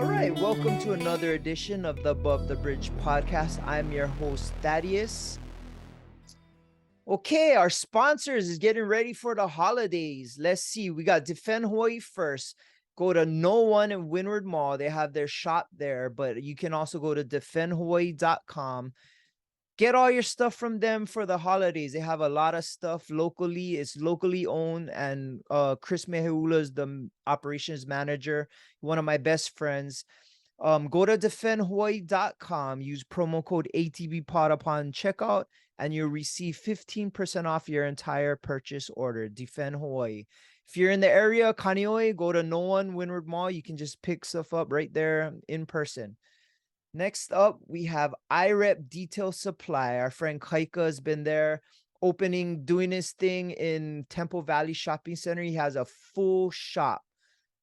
All right, welcome to another edition of the Above the Bridge podcast. I'm your host, Thaddeus. Okay, our sponsors is getting ready for the holidays. Let's see, we got Defend Hawaii first. Go to No One in Windward Mall. They have their shop there, but you can also go to defendhawaii.com. Get all your stuff from them for the holidays. They have a lot of stuff locally. It's locally owned, and Chris Meheula is the operations manager, one of my best friends. Go to defendhawaii.com, use promo code ATBpod upon checkout, and you'll receive 15% off your entire purchase order. Defend Hawaii. If you're in the area, Kaneohe, go to No One Windward Mall. You can just pick stuff up right there in person. Next up, we have IREP Detail Supply. Our friend Kaika has been there doing his thing in Temple Valley Shopping Center. He has a full shop.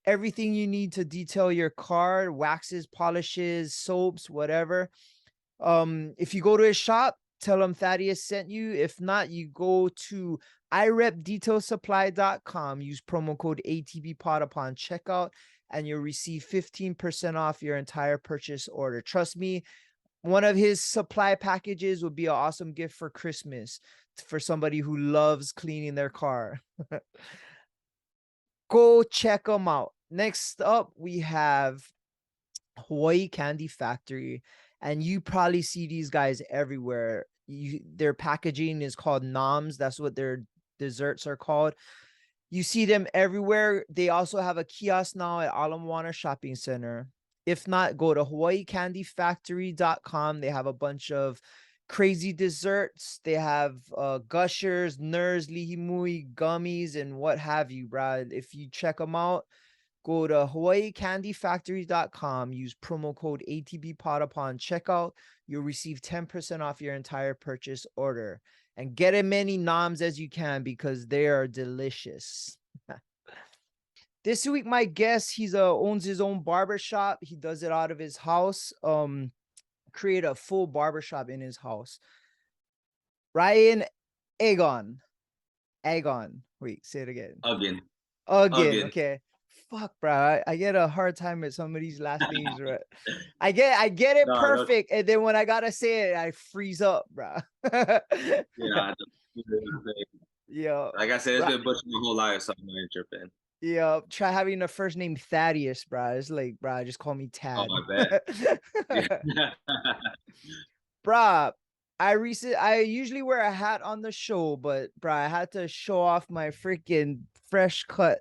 Everything you need to detail your car, waxes, polishes, soaps, whatever. If you go to his shop, tell him Thaddeus sent you. If not, you go to irepdetailsupply.com. Use promo code ATBpod upon checkout, and you'll receive 15% off your entire purchase order. Trust me, one of his supply packages would be an awesome gift for Christmas for somebody who loves cleaning their car. Go check them out. Next up, we have Hawaii Candy Factory, and you probably see these guys everywhere. Their packaging is called noms. That's what their desserts are called. You see them everywhere. They also have a kiosk now at Ala Moana Shopping Center. If not, go to hawaiicandyfactory.com. They have a bunch of crazy desserts. They have gushers, nurs, lihimui, gummies, and what have you, Brad. If you check them out, go to hawaiicandyfactory.com. Use promo code ATBpod upon checkout. You'll receive 10% off your entire purchase order. And get as many noms as you can because they are delicious. This week, my guest, he owns his own barbershop. He does it out of his house. Create a full barbershop in his house. Ryan Augon. Wait, say it again. Again. Okay. Fuck, bro. I get a hard time with some of these last names, right? I get it perfect, and then when I gotta say it, I freeze up, bro. Yeah. Yeah. Like I said, it's been butchered my whole life, so I'm not tripping. Yeah, try having the first name Thaddeus, bro. It's like, bro, just call me Tad. Oh, my bad. Bro, I usually wear a hat on the show, but bro, I had to show off my freaking fresh cut.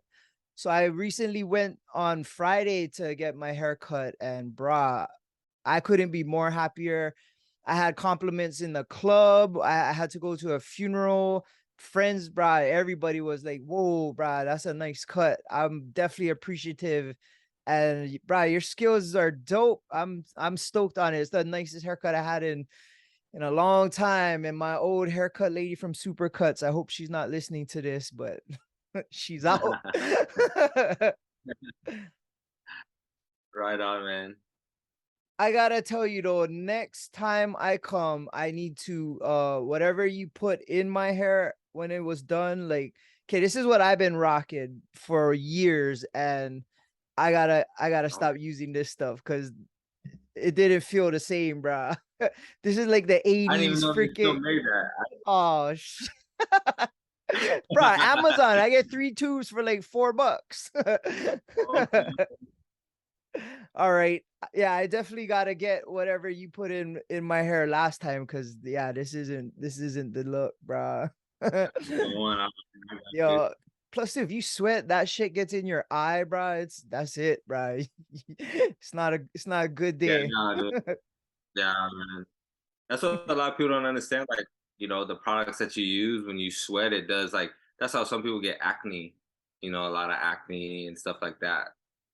So I recently went on Friday to get my hair cut, and brah, I couldn't be more happier. I had compliments in the club. I had to go to a funeral. Friends, brah, everybody was like, whoa, brah, that's a nice cut. I'm definitely appreciative. And brah, your skills are dope. I'm stoked on it. It's the nicest haircut I had in a long time. And my old haircut lady from Supercuts, I hope she's not listening to this, but she's out. Right on, man. I gotta tell you though, next time I come, I need to whatever you put in my hair when it was done, like, okay, this is what I've been rocking for years, and I gotta stop using this stuff because it didn't feel the same, bro. This is like the 80s. I didn't even know you still made that. Oh shit. Bro, Amazon, I get 3 tubes for like $4. All right. Yeah, I definitely gotta get whatever you put in my hair last time, because yeah, this isn't the look, bro. Yo, plus if you sweat, that shit gets in your eye, bro. That's it, bro. It's not a good day. Yeah, man. That's what a lot of people don't understand. Like, the products that you use when you sweat, it does, like, that's how some people get acne, a lot of acne and stuff like that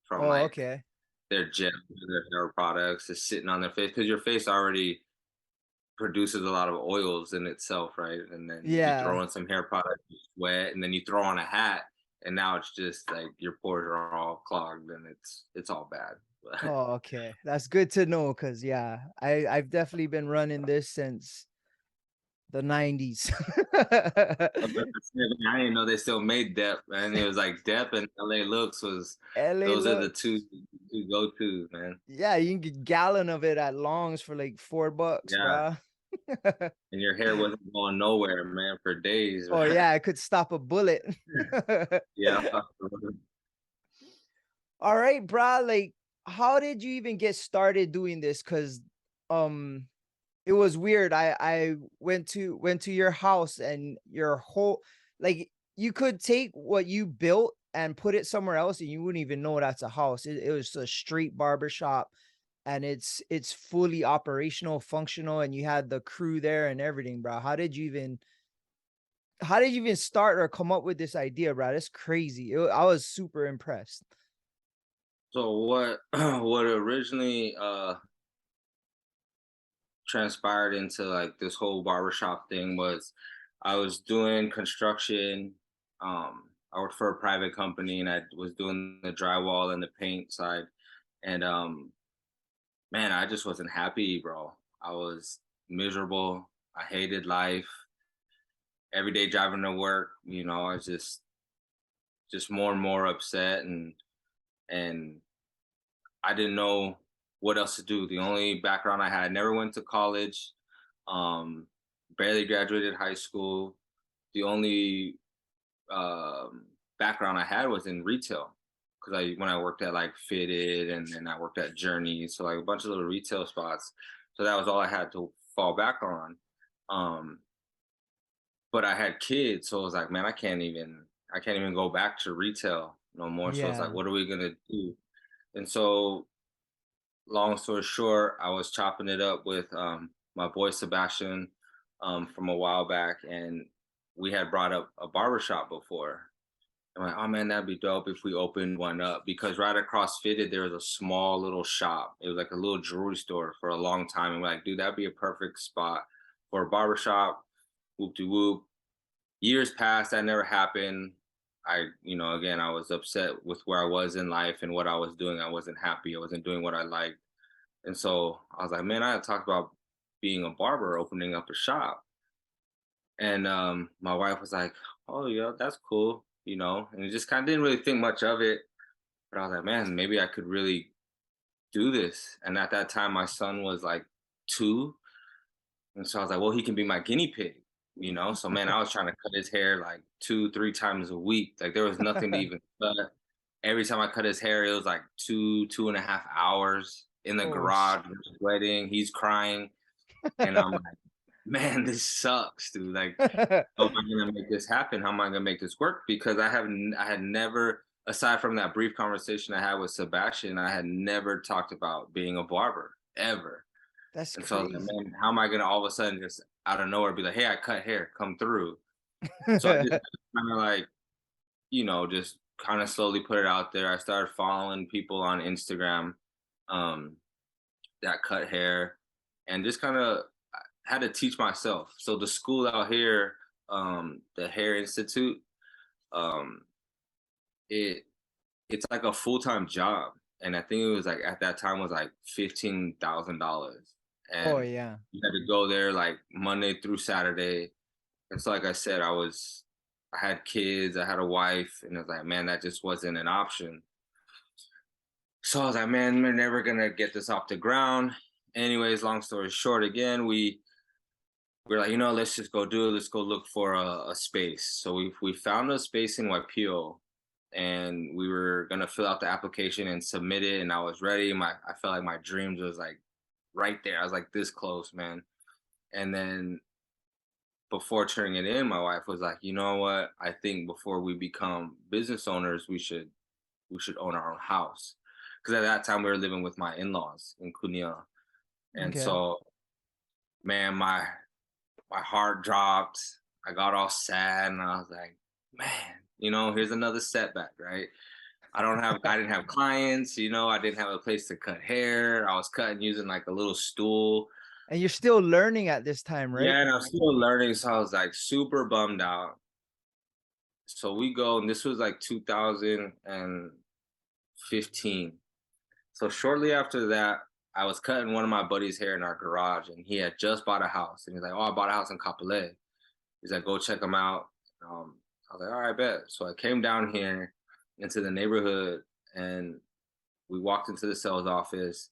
from okay. Their gel, their hair products is sitting on their face, because your face already produces a lot of oils in itself, right? And then you throw in some hair product, you sweat, and then you throw on a hat, and now it's just like your pores are all clogged, and it's all bad. Oh, okay. That's good to know, because yeah, I've definitely been running this since The 90s. I didn't know they still made Dep, man. It was like Dep and LA Looks was LA those are the looks. two go-tos, man. Yeah, you can get a gallon of it at Long's for like $4, Yeah. bro. And your hair wasn't going nowhere, man, for days, Oh right? yeah, I could stop a bullet. Yeah. All right, bro. Like, how did you even get started doing this? Because um it was weird. I went to your house and your whole, like, you could take what you built and put it somewhere else and you wouldn't even know that's a house. It was a street barber shop, and it's fully operational, functional, and you had the crew there and everything, bro. How did you even start or come up with this idea, bro? That's crazy. I was super impressed. So what what originally transpired into like this whole barbershop thing was I was doing construction. I worked for a private company and I was doing the drywall and the paint side. And man, I just wasn't happy, bro. I was miserable. I hated life. Every day driving to work, I was just more and more upset and I didn't know what else to do. The only background I had, never went to college, um, barely graduated high school. The only background I had was in retail because when I worked at like Fitted and then I worked at Journey, so like a bunch of little retail spots. So that was all I had to fall back on. Um, but I had kids, so I was like, man, I can't even go back to retail no more. So it's like, Yeah. what are we gonna do? And so long story short, I was chopping it up with my boy Sebastian from a while back, and we had brought up a barbershop before. I'm like, oh man, that'd be dope if we opened one up because right across Fitted there was a small little shop. It was like a little jewelry store for a long time, and we're like, dude, that'd be a perfect spot for a barbershop. Whoop de whoop. Years passed, that never happened. Again, I was upset with where I was in life and what I was doing. I wasn't happy. I wasn't doing what I liked. And so I was like, man, I had talked about being a barber, opening up a shop. And my wife was like, oh, yeah, that's cool, and it just kind of didn't really think much of it. But I was like, man, maybe I could really do this. And at that time, my son was like 2. And so I was like, well, he can be my guinea pig. So, man, I was trying to cut his hair like 2, 3 times a week. Like there was nothing to even cut. Every time I cut his hair, it was like 2.5 hours in the Oh, garage, sweating. He's crying. And I'm like, man, this sucks, dude. Like, how am I gonna make this happen? How am I gonna make this work? Because I had never, aside from that brief conversation I had with Sebastian, I had never talked about being a barber ever. That's And so I was like, crazy. man, how am I gonna all of a sudden just out of nowhere be like, hey, I cut hair, come through. So I just kind of like, just kind of slowly put it out there. I started following people on Instagram um, that cut hair and just kind of had to teach myself. So the school out here, the Hair Institute, um, it it's like a full-time job. And I think it was like at that time was like $15,000. Oh And yeah. you had to go there like Monday through Saturday. And so like I said, I had kids, I had a wife, and I was like, man, that just wasn't an option. So I was like, man, we're never gonna get this off the ground. Anyways, long story short, again, we're like, let's just go do it. Let's go look for a space. So we found a space in Waipio, and we were gonna fill out the application and submit it. And I was ready. I felt like my dreams was like right there. I was like this close, man. And then before turning it in, my wife was like, you know what? I think before we become business owners, we should own our own house. Because at that time we were living with my in-laws in Cunha. And Okay. so, man, my heart dropped. I got all sad and I was like, man, here's another setback, right? I didn't have clients, I didn't have a place to cut hair. I was cutting using like a little stool. And you're still learning at this time, right? Yeah, and I was still learning, so I was like super bummed out. So we go, and this was like 2015. So shortly after that, I was cutting one of my buddy's hair in our garage, and he had just bought a house, and he's like, "Oh, I bought a house in Kapolei." He's like, "Go check him out." I was like, "All right, bet." So I came down here into the neighborhood, and we walked into the sales office,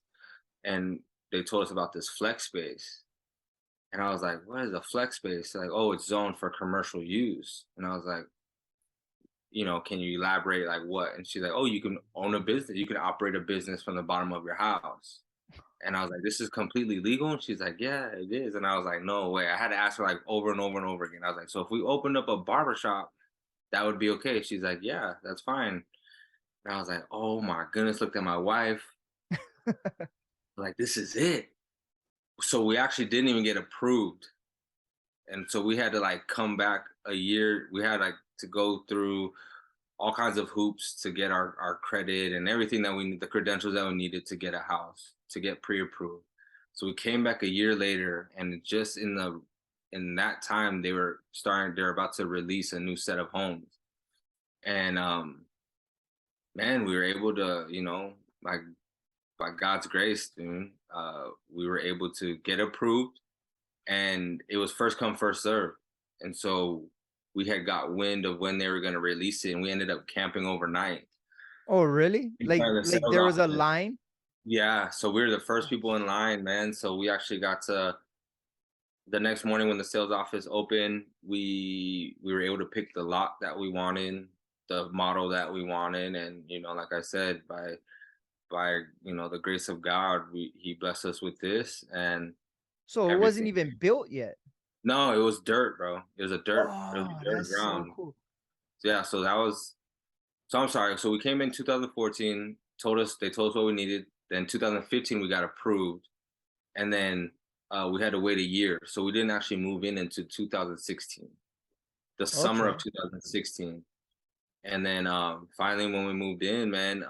and they told us about this flex space. And I was like, "What is a flex space?" They're like, "Oh, it's zoned for commercial use." And I was like, "Can you elaborate, like what?" And she's like, "Oh, you can own a business. You can operate a business from the bottom of your house." And I was like, "This is completely legal?" And she's like, "Yeah, it is." And I was like, "No way." I had to ask her like over and over and over again. I was like, "So if we opened up a barbershop, that would be okay?" She's like, "Yeah, that's fine." And I was like, "Oh my goodness." Looked at my wife, like, "This is it." So we actually didn't even get approved. And so we had to like come back a year. We had like to go through all kinds of hoops to get our credit and everything that we need, the credentials that we needed to get a house, to get pre-approved. So we came back a year later, and just in that time they're about to release a new set of homes. And man, we were able to, like by God's grace, dude, we were able to get approved, and it was first come first serve. And so we had got wind of when they were going to release it, and we ended up camping overnight Oh, really? in front of the Like sales there was a office. line? Yeah, so we were the first Oh, people in line, man. So we actually got to the next morning when the sales office opened, we were able to pick the lot that we wanted, the model that we wanted, and like I said, by the grace of God, he blessed us with this and so it wasn't everything. even built yet. No, it was dirt, bro. It was Oh, a dirt that's so ground. cool. So, yeah, so that was so I'm sorry. So we came in 2014, they told us what we needed. Then 2015 we got approved, and then we had to wait a year. So we didn't actually move in into 2016, the summer of Okay. 2016. And then finally when we moved in, man,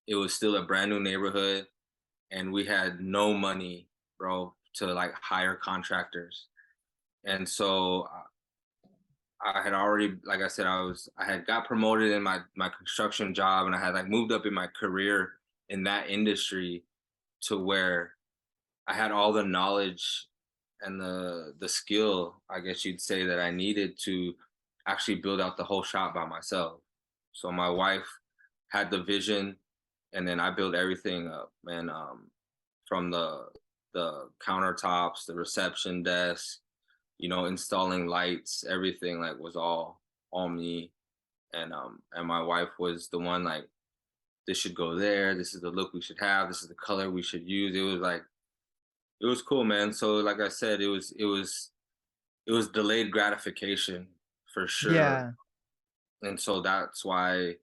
it was still a brand new neighborhood, and we had no money, bro, to like hire contractors. And so I had already, like I said, I had got promoted in my construction job, and I had like moved up in my career in that industry to where I had all the knowledge and the skill, I guess you'd say, that I needed to actually build out the whole shop by myself. So my wife had the vision, and then I built everything up, man. From the countertops, the reception desk, installing lights, everything like was all me. And my wife was the one like, this should go there, this is the look we should have, this is the color we should use. It was like it was cool, man. So like I said, it was delayed gratification for sure. Yeah. And so that's why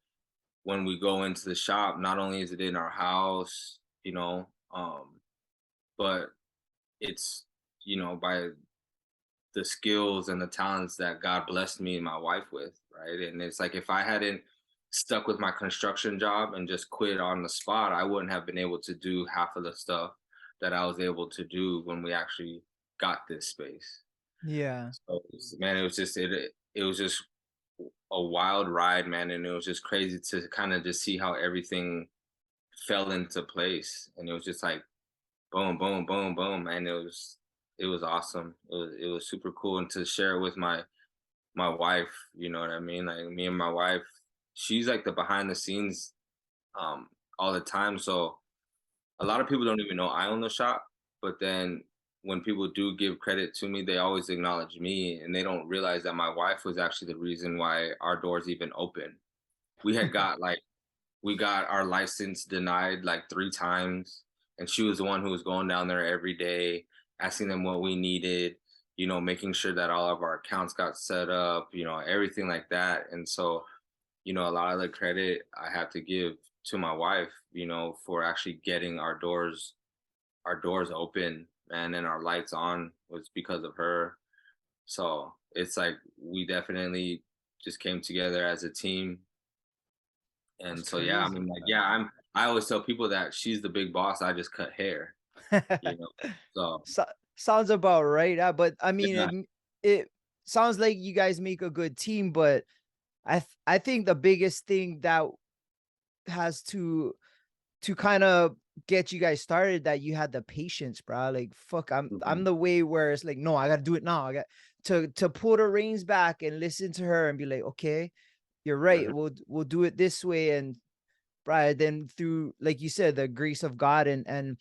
when we go into the shop, not only is it in our house, but it's by the skills and the talents that God blessed me and my wife with, right? And it's like if I hadn't stuck with my construction job and just quit on the spot, I wouldn't have been able to do half of the stuff that I was able to do when we actually got this space. Yeah. So man, it was just a wild ride, man, and it was just crazy to kind of just see how everything fell into place, and it was just like boom, boom, boom, boom, man. It was awesome. It was super cool, and to share it with my wife, you know what I mean? Like me and my wife, she's like the behind the scenes all the time. So a lot of people don't even know I own the shop, but then when people do give credit to me, they always acknowledge me, and they don't realize that my wife was actually the reason why our doors even open. We had got like we got our license denied like 3 times, and she was the one who was going down there every day, asking them what we needed, making sure that all of our accounts got set up, everything like that. And so, a lot of the credit I have to give to my wife, for actually getting our doors open, and our lights on was because of her. So it's like we definitely just came together as a team. That's And so yeah, I crazy. mean, like, yeah, I always tell people that she's the big boss, I just cut hair, you know. So So, sounds about right. But I mean, yeah, it sounds like you guys make a good team. But I think the biggest thing that has to kind of get you guys started that you had the patience, bro. Like, fuck, I'm Mhm. the way where it's like, no, I gotta do it now. I got to pull the reins back and listen to her and be like, okay, you're right. Mhm. We'll do it this way. And right, then through, like you said, the grace of God and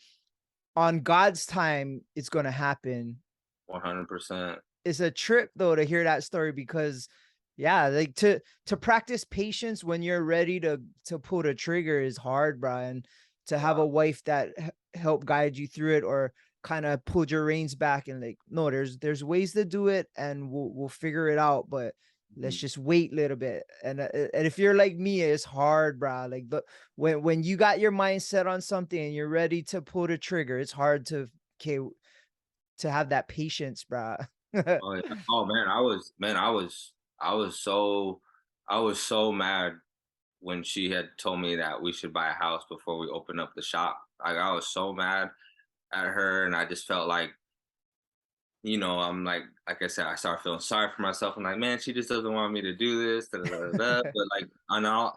on God's time, it's gonna happen. 100%. It's a trip though to hear that story because yeah, like to practice patience when you're ready to pull the trigger is hard, bro. And to have Yeah. a wife that help guide you through it or kind of pulled your reins back and like, no, there's ways to do it and we'll figure it out, but let's Mhm. just wait a little bit. And if you're like me, it's hard, bro. Like the when you got your mindset on something and you're ready to pull the trigger, it's hard okay to have that patience, bro. Oh, yeah. Oh, man, I was so I was so mad when she had told me that we should buy a house before we open up the shop. Like, I was so mad at her, and I just felt like, I'm like I said, I started feeling sorry for myself. I'm like, man, she just doesn't want me to do this, da, da, da, da, da. But like,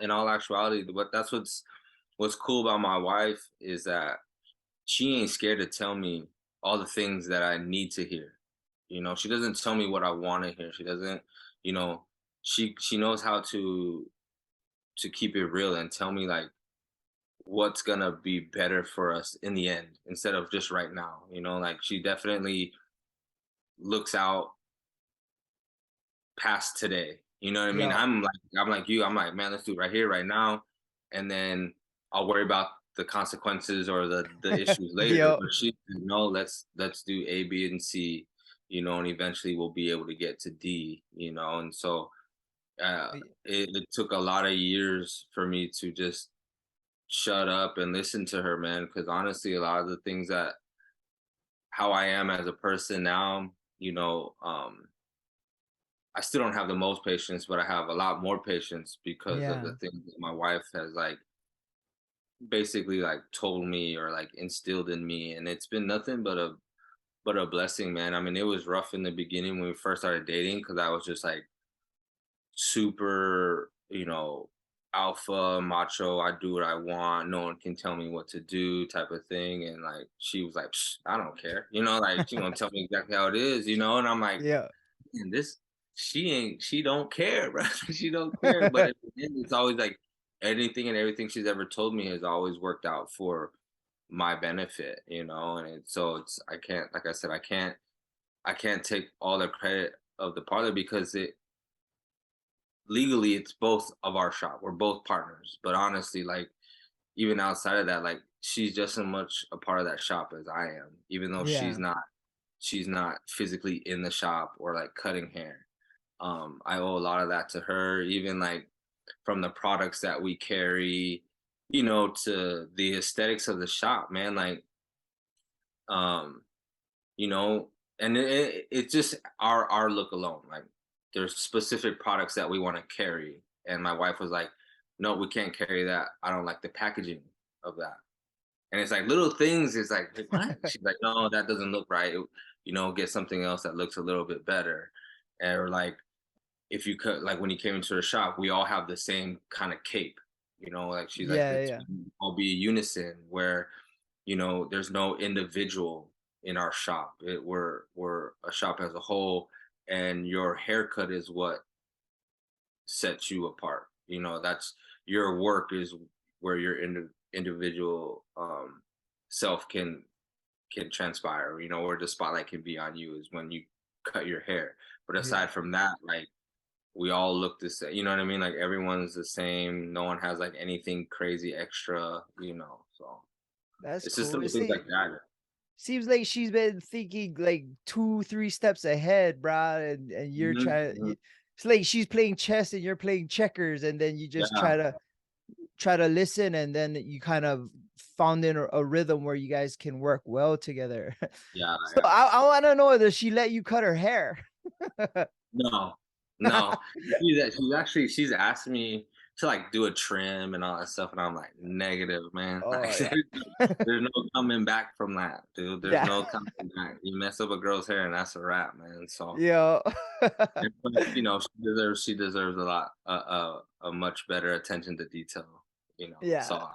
in all actuality, that's what's cool about my wife is that she ain't scared to tell me all the things that I need to hear. She doesn't tell me what I want to hear. She doesn't, you know, she knows how to keep it real and tell me like what's gonna be better for us in the end instead of just right now. Like she definitely looks out past today. You know what I mean? Yeah. I'm like you. I'm like, man, let's do it right here, right now, and then I'll worry about the consequences or the issues later. Yeah. But she, no, let's do A, B, and C. And eventually we'll be able to get to D. And so uh, it took a lot of years for me to just shut up and listen to her, man. Because honestly, a lot of the things that how I am as a person now, I still don't have the most patience, but I have a lot more patience because of the Yeah. things that my wife has like basically like told me or like instilled in me. And it's been nothing but a blessing, man. I mean, it was rough in the beginning when we first started dating because I was just like super, alpha macho. I do what I want. No one can tell me what to do, type of thing. And like she was like, "Psh, I don't care. Like she gonna tell me exactly how it is. And I'm like, Yeah. man, she don't care, bro. She don't care. But at the end, it's always like anything and everything she's ever told me has always worked out for my benefit. And so I can't, like I said, I can't take all the credit of the parlor because it legally it's both of our shop. We're both partners. But honestly, like even outside of that, like she's just as much a part of that shop as I am, even though she's Yeah. not physically in the shop or like cutting hair. I owe a lot of that to her, even like from the products that we carry, to the aesthetics of the shop, man. Like, um, you know, and it's just our look alone. Like, there's specific products that we want to carry, and my wife was like, "No, we can't carry that. I don't like the packaging of that." And it's like little things. It's like, what? She's like, no, that doesn't look right. Get something else that looks a little bit better. Or like, if you could, like when you came into the shop, we all have the same kind of cape. Like she's like, Yeah, let's yeah. all be unison. Where there's no individual in our shop. We're a shop as a whole, and your haircut is what sets you apart. That's your work is where your individual self can transpire. Where the spotlight can be on you is when you cut your hair. But Yeah. aside from that, like we all look the same. You know what I mean? Like everyone's the same. No one has like anything crazy extra. So That's it's just cool. little things like that. Seems like she's been thinking like 2, 3 steps ahead, bro. And you're Mhm, trying mhm. it's like she's playing chess and you're playing checkers, and then you just Yeah, try to listen, and then you kind of found in a rhythm where you guys can work well together. yeah, So yeah. I want to know, does she let you cut her hair? No, no. She's asked me to like do a trim and all that stuff, and I'm like, negative, man. Oh Like, yeah. there's no coming back from that, dude. There's Yeah. no coming back. You mess up a girl's hair, and that's a wrap, man. So, Yeah. but, she deserves a lot, a much better attention to detail. Yeah. So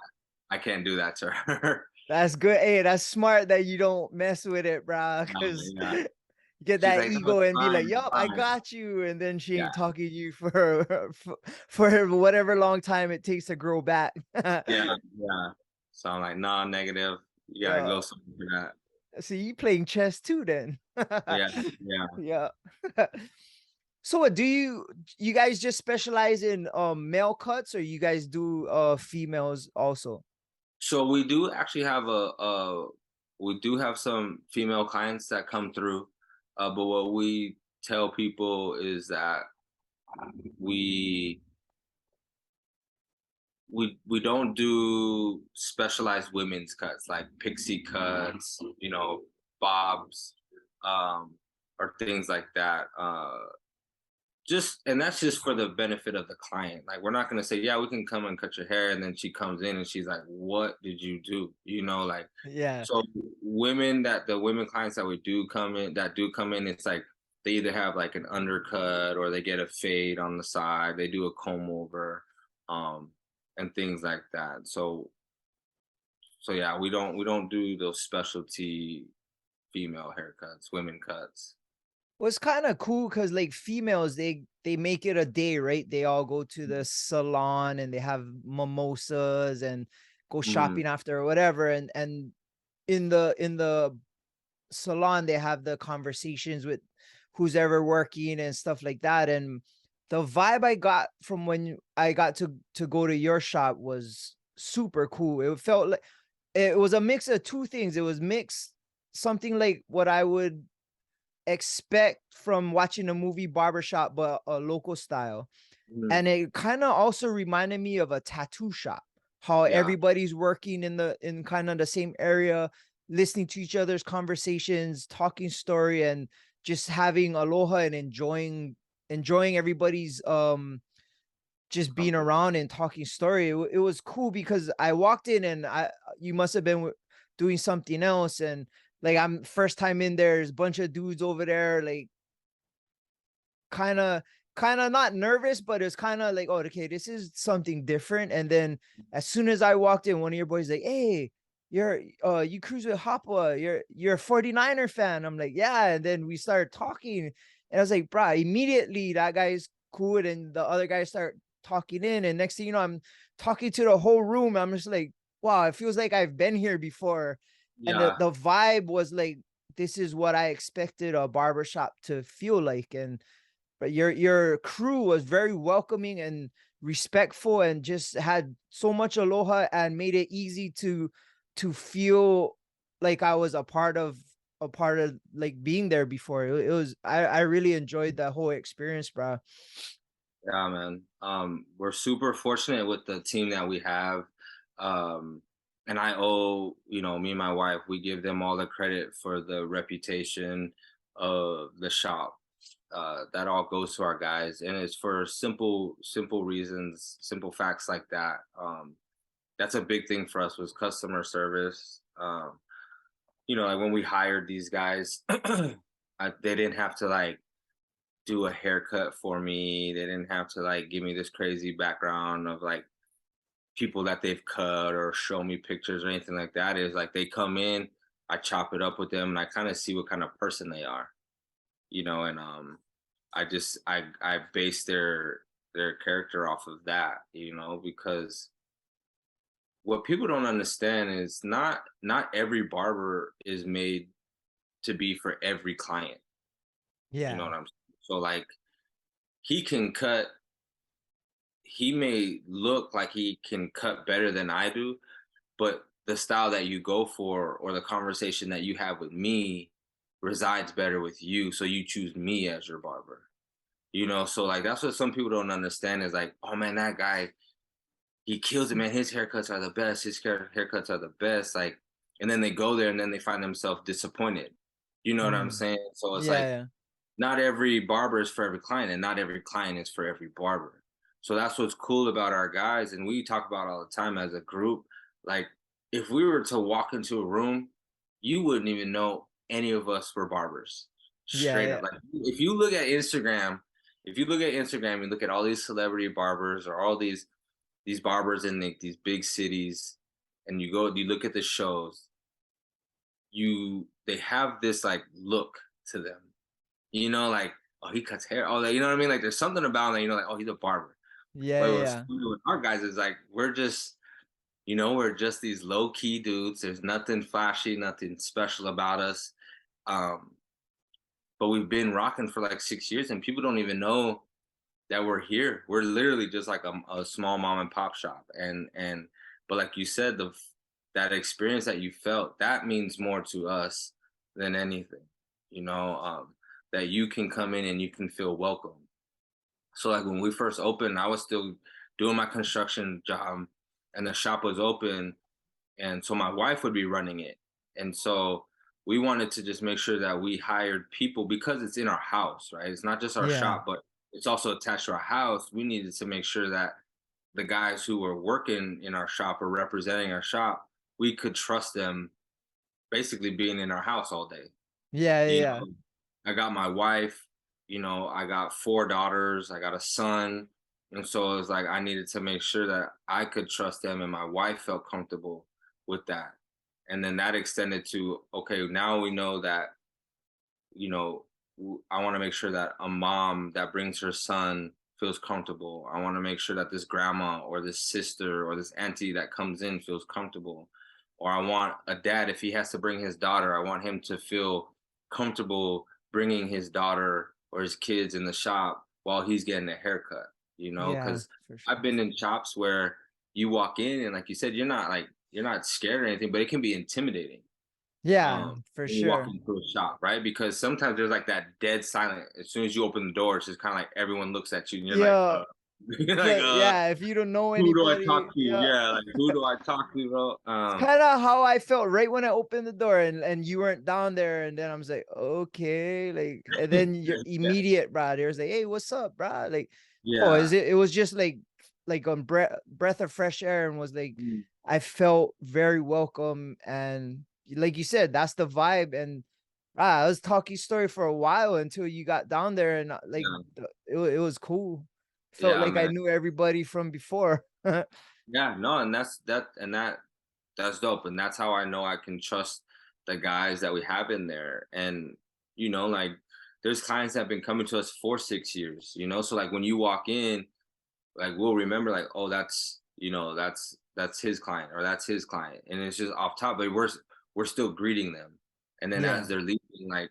I can't do that to her. That's good. Hey, that's smart that you don't mess with it, bro. Because Yeah. get She's that like, "No, ego it's and be fine, like, it's "Yup, I fine." got you," and then she Yeah, ain't talking to you for for whatever long time it takes to grow back. yeah, yeah. So I'm like, "No, negative. You gotta Yeah. go somewhere for that." See, you playing chess too then. Yeah, yeah. Yeah. So what do you guys just specialize in male cuts or you guys do females also? So we do actually have we do have some female clients that come through, but what we tell people is that we we don't do specialized women's cuts like pixie cuts, bobs, um, or things like that. Just and that's just for the benefit of the client. Like we're not gonna say, yeah, we can come and cut your hair, and then she comes in and she's like, "What did you do?" Like Yeah. so the women clients that we do come in, it's like they either have like an undercut or they get a fade on the side, they do a comb over, um, and things like that. So yeah, we don't do those specialty female haircuts, women cuts. Well, it's kind of cool because like females, they make it a day, right? They all go to the salon and they have mimosas and go Mhm. shopping after or whatever. And in the salon, they have the conversations with who's ever working and stuff like that. And the vibe I got from when I got to go to your shop was super cool. It felt like it was a mix of two things. It was mixed something like what I would expect from watching a movie Barbershop, but a local style. Mhm. And it kind of also reminded me of a tattoo shop, how Yeah. everybody's working in kind of the same area, listening to each other's conversations, talking story, and just having aloha and enjoying everybody's just being Company. around and talking story. It was cool because I walked in and I you must have been doing something else and like I'm first time in there, there's a bunch of dudes over there, like kind of not nervous, but it's kind of like, oh, okay, this is something different. And then as soon as I walked in, one of your boys like, hey, you cruise with Hopwa, you're a 49er fan. I'm like, yeah. And then we started talking, and I was like, bro, immediately that guy's cool, and the other guys start talking in, and next thing you know, I'm talking to the whole room. I'm just like, wow, it feels like I've been here before. And the Yeah. the vibe was like, this is what I expected a barbershop to feel like. And but your crew was very welcoming and respectful and just had so much aloha and made it easy to feel like I was a part of like being there before. It was I really enjoyed that whole experience, bro. Yeah, man. We're super fortunate with the team that we have. Um, and I owe, me and my wife, we give them all the credit for the reputation of the shop. That all goes to our guys, and it's for simple reasons, simple facts like that. That's a big thing for us was customer service. Like when we hired these guys, they didn't have to like do a haircut for me. They didn't have to like give me this crazy background of like people that they've cut or show me pictures or anything like that. Is like they come in, I chop it up with them, and I kind of see what kind of person they are, and I base their character off of that, because what people don't understand is not every barber is made to be for every client. You know Yeah. what I'm saying? So like he can cut he may look like he can cut better than I do, but the style that you go for or the conversation that you have with me resides better with you. So you choose me as your barber. So like that's what some people don't understand is like, oh man, that guy, he kills it, man. His haircuts are the best. His haircuts are the best. Like, and then they go there and then they find themselves disappointed. You know what I'm Mm. saying? So it's Yeah, like yeah. not every barber is for every client, and not every client is for every barber. So that's what's cool about our guys, and we talk about all the time as a group. Like, if we were to walk into a room, you wouldn't even know any of us were barbers. Yeah, Straight up, yeah. like if you look at Instagram, and look at all these celebrity barbers or all these barbers in these big cities, and you look at the shows, they have this like look to them, like, oh, he cuts hair. Oh, like, you know what I mean? Like there's something about him, like, oh, he's a barber. Yeah, But what's yeah. funny with our guys is like we're just these low key dudes. There's nothing flashy, nothing special about us. Um, but we've been rocking for like 6 years, and people don't even know that we're here. We're literally just like a small mom and pop shop, but like you said, that experience that you felt, that means more to us than anything. You know, that you can come in and you can feel welcome. So like when we first opened, I was still doing my construction job, and the shop was open, and so my wife would be running it. And so we wanted to just make sure that we hired people because it's in our house, right? It's not just our Yeah. shop, but it's also attached to our house. We needed to make sure that the guys who were working in our shop or representing our shop, we could trust them basically being in our house all day. Yeah, You yeah. know, I got my wife, I got 4 daughters, I got a son. And so it was like I needed to make sure that I could trust them and my wife felt comfortable with that. And then that extended to, okay, now we know that, I want to make sure that a mom that brings her son feels comfortable. I want to make sure that this grandma or this sister or this auntie that comes in feels comfortable. Or I want a dad, if he has to bring his daughter, I want him to feel comfortable bringing his daughter or his kids in the shop while he's getting a haircut, Yeah, because for sure. I've been in shops where you walk in and like you said, you're not scared or anything, but it can be intimidating Yeah, for when you walk sure. into a shop, right? Because sometimes there's like that dead silent. As soon as you open the door, it's just kind of like everyone looks at you and you're like, Yeah, you're like, yeah, if you don't know who do I anybody, talk to? yeah. Yeah, like who do I talk to, bro? It's kind of how I felt right when I opened the door and you weren't down there, and then I was like, okay, like, and then your Yeah, immediate bro there's like, hey, what's up, bro? Like, oh, yeah, is it was just like on breath of fresh air, and was like, mm, I felt very welcome, and like you said, that's the vibe. And I was talking story for a while until you got down there, and like yeah, it was cool. Felt yeah, like I man. knew everybody from before. Yeah, no, and that's dope, and that's how I know I can trust the guys that we have in there. And like there's clients that have been coming to us for 6 years. So like when you walk in, like we'll remember like, oh, that's his client or that's his client, and it's just off top, but we're still greeting them, and then as Yeah. they're leaving, like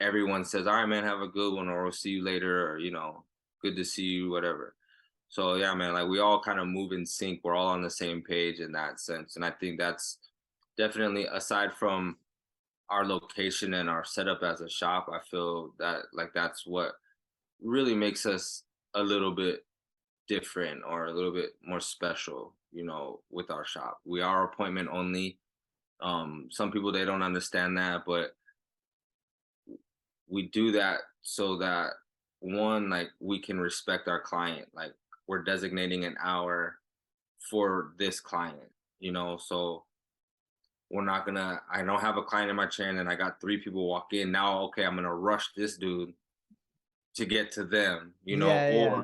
everyone says, all right, man, have a good one, or we'll see you later, or good to see you, whatever. So yeah, man, like we all kind of move in sync. We're all on the same page in that sense, and I think that's definitely, aside from our location and our setup as a shop, I feel that like that's what really makes us a little bit different or a little bit more special, with our shop. We are appointment only. Some people, they don't understand that, but we do that so that, one, like we can respect our client. Like we're designating an hour for this client, so we're not gonna, I don't have a client in my chair and then I got 3 people walk in. Now, okay, I'm gonna rush this dude to get to them, Yeah, or yeah.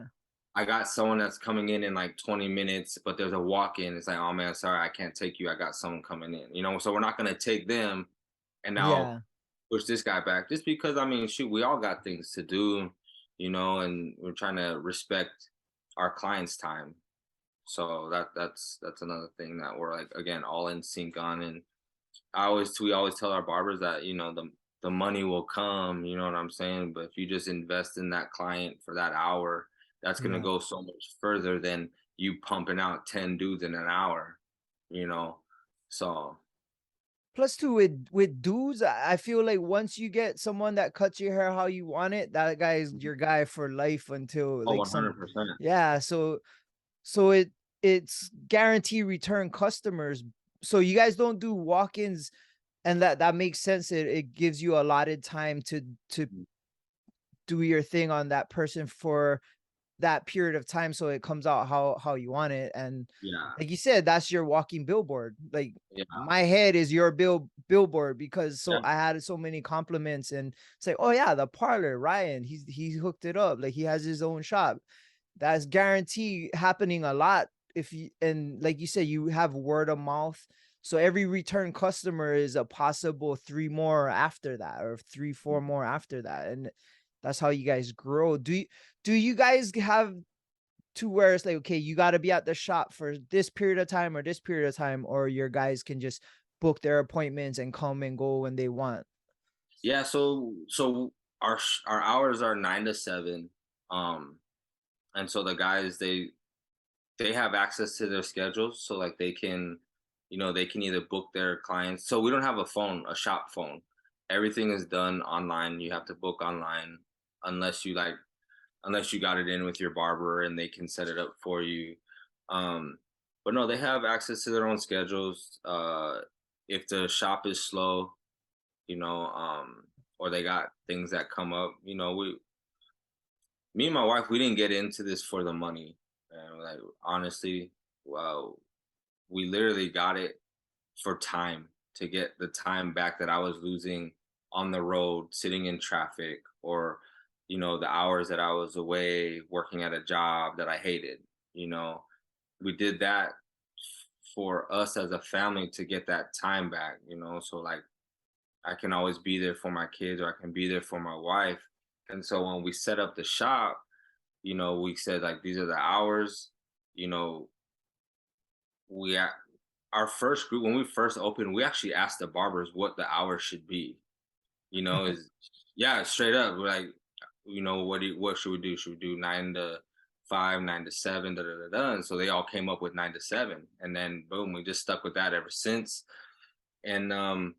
I got someone that's coming in like 20 minutes, but there's a walk in. It's like, oh man, sorry, I can't take you. I got someone coming in, so we're not going to take them and now Yeah. push this guy back just because, I mean, shoot, we all got things to do, and we're trying to respect our clients' time. So that's another thing that we're like, again, all in sync on. And we always tell our barbers that, the money will come, you know what I'm saying? But if you just invest in that client for that hour, that's gonna Yeah. go so much further than you pumping out 10 dudes in an hour, you know. So Plus, too, with dudes, I feel like once you get someone that cuts your hair how you want it, that guy is your guy for life until oh, like some. 100%. Yeah. So it's guaranteed return customers. So you guys don't do walk-ins, and that makes sense. It gives you allotted time to do your thing on that person for that period of time, so it comes out how you want it. And Yeah, like you said, that's your walking billboard. Like, yeah, my head is your billboard, because so yeah, I had so many compliments and say, oh yeah, the parlor, Ryan, he's hooked it up, like he has his own shop. That's guaranteed happening a lot. If you, and like you said, you have word of mouth, So every return customer is a possible 3 more after that, or 3, 4 more after that, and that's how you guys grow. Do you guys have to where it's like, okay, you gotta be at the shop for this period of time or this period of time, or your guys can just book their appointments and come and go when they want? Yeah, so our hours are 9 to 7, um, and so the guys they have access to their schedules, so like they can, they can either book their clients. So we don't have a shop phone. Everything is done online. You have to book online unless you like unless you got it in with your barber and they can set it up for you. Um, but no, they have access to their own schedules. If the shop is slow, you know, um, or they got things that come up, me and my wife, we didn't get into this for the money. And like honestly, well, we literally got it for time, to get the time back that I was losing on the road, sitting in traffic, or the hours that I was away working at a job that I hated. You know, we did that for us as a family to get that time back. So like I can always be there for my kids, or I can be there for my wife. And so when we set up the shop, we said like these are the hours. You know, we a- our first group, when we first opened, we actually asked the barbers what the hours should be. Is yeah, straight up. We're like, what should we do? Should we do 9 to 5, 9 to 7, da da da da? And so they all came up with 9 to 7, and then boom, we just stuck with that ever since. And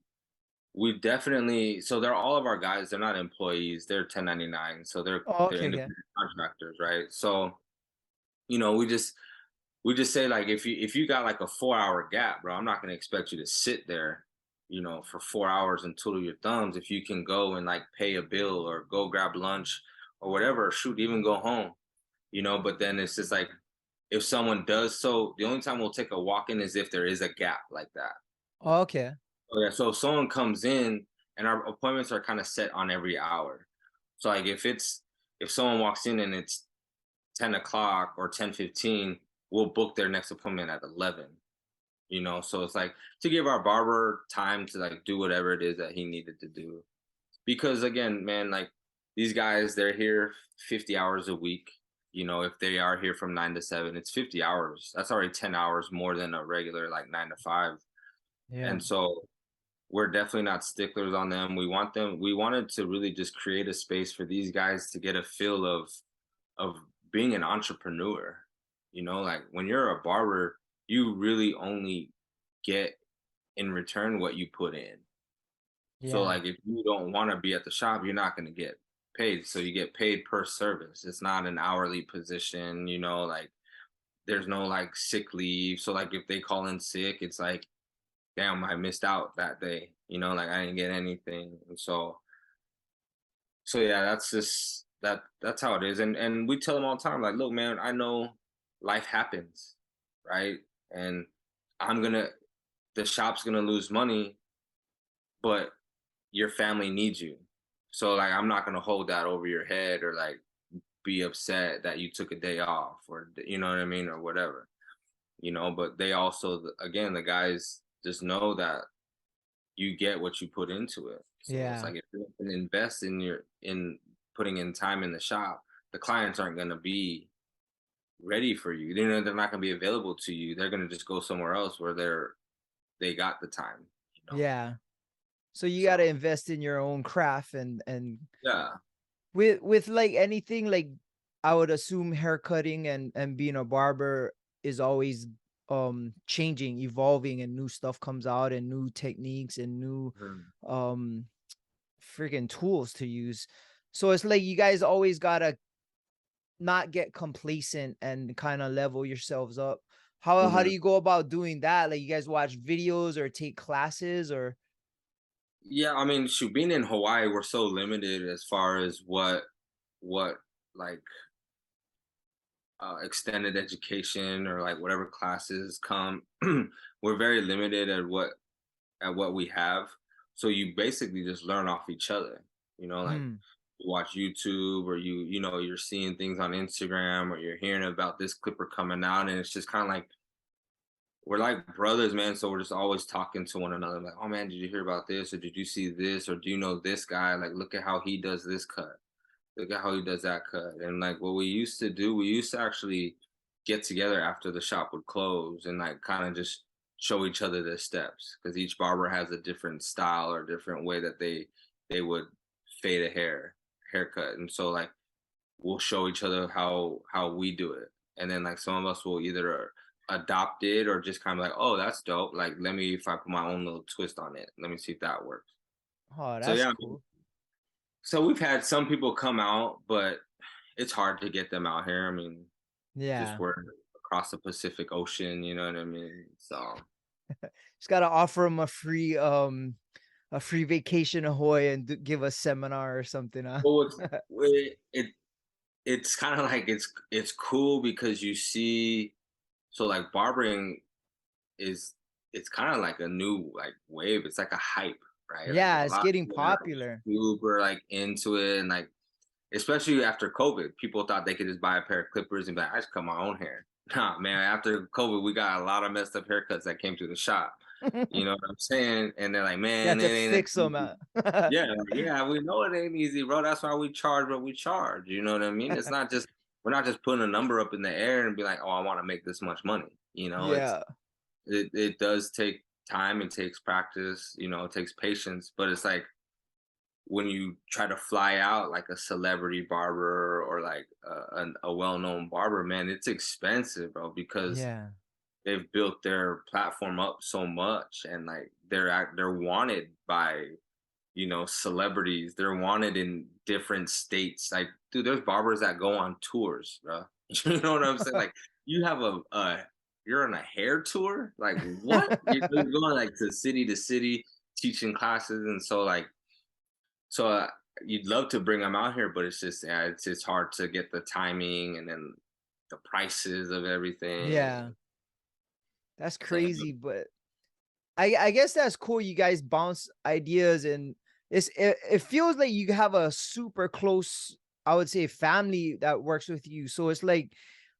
we definitely, so they're all of our guys. They're not employees. They're 1099, so Oh, they're okay, okay. independent contractors, right? So you know, we just say like if you got like a 4 hour gap, bro, I'm not gonna expect you to sit there, for 4 hours and twiddle your thumbs. If you can go and like pay a bill or go grab lunch or whatever, or shoot, even go home, but then it's just like if someone does so, the only time we'll take a walk in is if there is a gap like that. Oh, okay. Oh, yeah, so if someone comes in, and our appointments are kind of set on every hour. So like if someone walks in and it's 10 o'clock or 10:15, we'll book their next appointment at 11. So it's like to give our barber time to like do whatever it is that he needed to do. Because again, man, like these guys, they're here 50 hours a week. If they are here from 9 to 7, it's 50 hours. That's already 10 hours more than a regular like 9 to 5. Yeah. And so we're definitely not sticklers on them. We wanted to really just create a space for these guys to get a feel of being an entrepreneur. Like when you're a barber, you really only get in return what you put in. So Yeah. like if you don't want to be at the shop, you're not going to get paid. So you get paid per service. It's not an hourly position, like there's no like sick leave. So like if they call in sick, it's like, damn, I missed out that day. Like I didn't get anything. And so yeah, that's how it is. And we tell them all the time, like, look, man, I know life happens, right? And I'm gonna the shop's gonna lose money, but your family needs you. So like I'm not gonna hold that over your head, or like be upset that you took a day off, or you know what I mean, or whatever. But they also, again, the guys just know that you get what you put into it. So it's Yeah. like if you can invest in putting in time in the shop, the clients aren't going to be ready for you. They're not going to be available to you. They're going to just go somewhere else where they got the time. You know. Yeah. So you gotta So invest in your own craft, and yeah. with like anything, like I would assume haircutting and being a barber is always changing, evolving, and new stuff comes out, and new techniques, and new Mhm. um freaking tools to use. So it's like you guys always gotta not get complacent and kind of level yourselves up. How do Mhm. you go about doing that? Like you guys watch videos or take classes or Yeah, I mean, shoot, being in Hawaii, we're so limited as far as what like extended education or like whatever classes come. We're very limited at what we have. So you basically just learn off each other. Like hmm. you watch YouTube, or you're seeing things on Instagram, or you're hearing about this clipper coming out, and it's just kind of like we're like brothers, man. So we're just always talking to one another. Like, oh man, did you hear about this? Or did you see this? Or do you know this guy? Like, look at how he does this cut. Look at how he does that cut. And like what we used to do, we used to actually get together after the shop would close and like kind of just show each other the steps because each barber has a different style or different way that they would fade a haircut. And so like we'll show each other how we do it. And then like some of us will either adopt it or just kind of like, oh, that's dope. Like let me if I put my own little twist on it. Let me see if that works. Oh, So that's yeah, cool. so we've had some people come out, but it's hard to get them out here. I mean, just Yeah. we're across the Pacific Ocean, you know what I mean? So Just gotta offer them a free vacation to Hawaii and give a seminar or something, huh? well it's kind of like it's cool because you see so like barbering is it's kind of like a new like wave. It's like a hype, right? Like Yeah, a it's lot of getting people are popular. super like into it and like especially after COVID, people thought they could just buy a pair of clippers and be like, I just cut my own hair. Nah, man, after COVID, we got a lot of messed up haircuts that came to the shop. You know what I'm saying? And they're like, You have man, it to ain't that fix them easy. out. Yeah, like, yeah, we know it ain't easy, bro. That's why we charge what we charge. You know what I mean? It's not just we're not just putting a number up in the air and be like, oh, I want to make this much money. You know, Yeah. it does take time, it takes practice, you know, it takes patience, but it's like when you try to fly out like a celebrity barber or like a well-known barber, man, it's expensive, bro, because Yeah. they've built their platform up so much and like they're wanted by celebrities. They're wanted in different states. Like, dude, there's barbers that go on tours, bro. You know what I'm saying? Like, you have you're on a hair tour. Like, what? You're going like to city, teaching classes, and so like, so you'd love to bring them out here, but it's just yeah, it's hard to get the timing and then the prices of everything. Yeah. That's So yeah, crazy, but I guess that's cool. You guys bounce ideas, and it feels like you have a super close, I would say, family that works with you. So it's like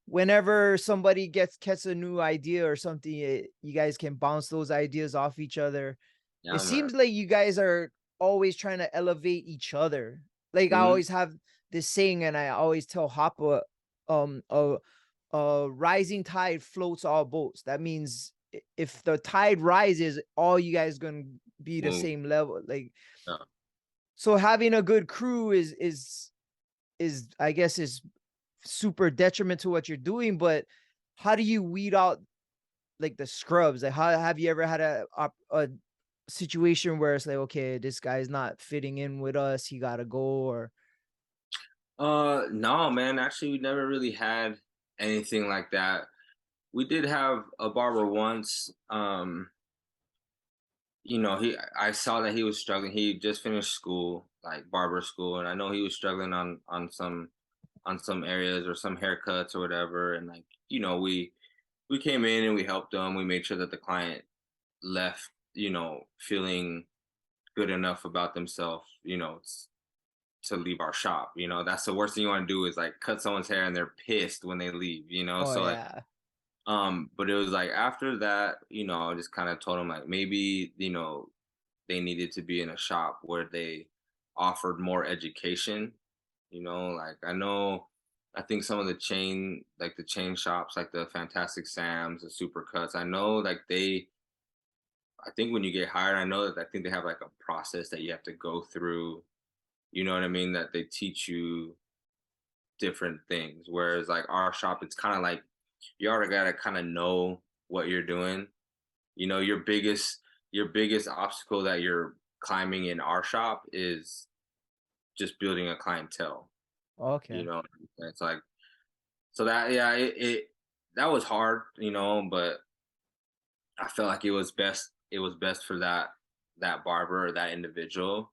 whenever somebody gets a new idea or something, you guys can bounce those ideas off each other. It yeah, man. seems like you guys are always trying to elevate each other. Like I Mhm. always have this saying, and I always tell Hoppa, um, a rising tide floats all boats. That means if the tide rises, all you guys gonna be the Move. same level. Like Yeah. so, having a good crew is I guess is super detriment to what you're doing. But how do you weed out like the scrubs? Like, how have you ever had a situation where it's like, okay, this guy's not fitting in with us, he gotta go, or No, man. Actually, we never really had anything like that. We did have a barber once. I saw that he was struggling. He just finished school, like barber school, and I know he was struggling on some areas or some haircuts or whatever. And like, we came in and we helped him. We made sure that the client left, feeling good enough about themselves, to leave our shop. That's the worst thing you want to do is like cut someone's hair and they're pissed when they leave. oh So like yeah, but it was like after that, I just kind of told him like maybe, they needed to be in a shop where they offered more education, like I think some of the chain shops, like the Fantastic Sam's, the Supercuts, I know like I think when you get hired, I know that I think they have like a process that you have to go through, you know what I mean, that they teach you different things. Whereas like our shop, it's kind of like you already gotta kind of know what you're doing. Your biggest obstacle that you're climbing in our shop is just building a clientele. okay, It's like so that yeah, it that was hard, but I felt like it was best for that barber or that individual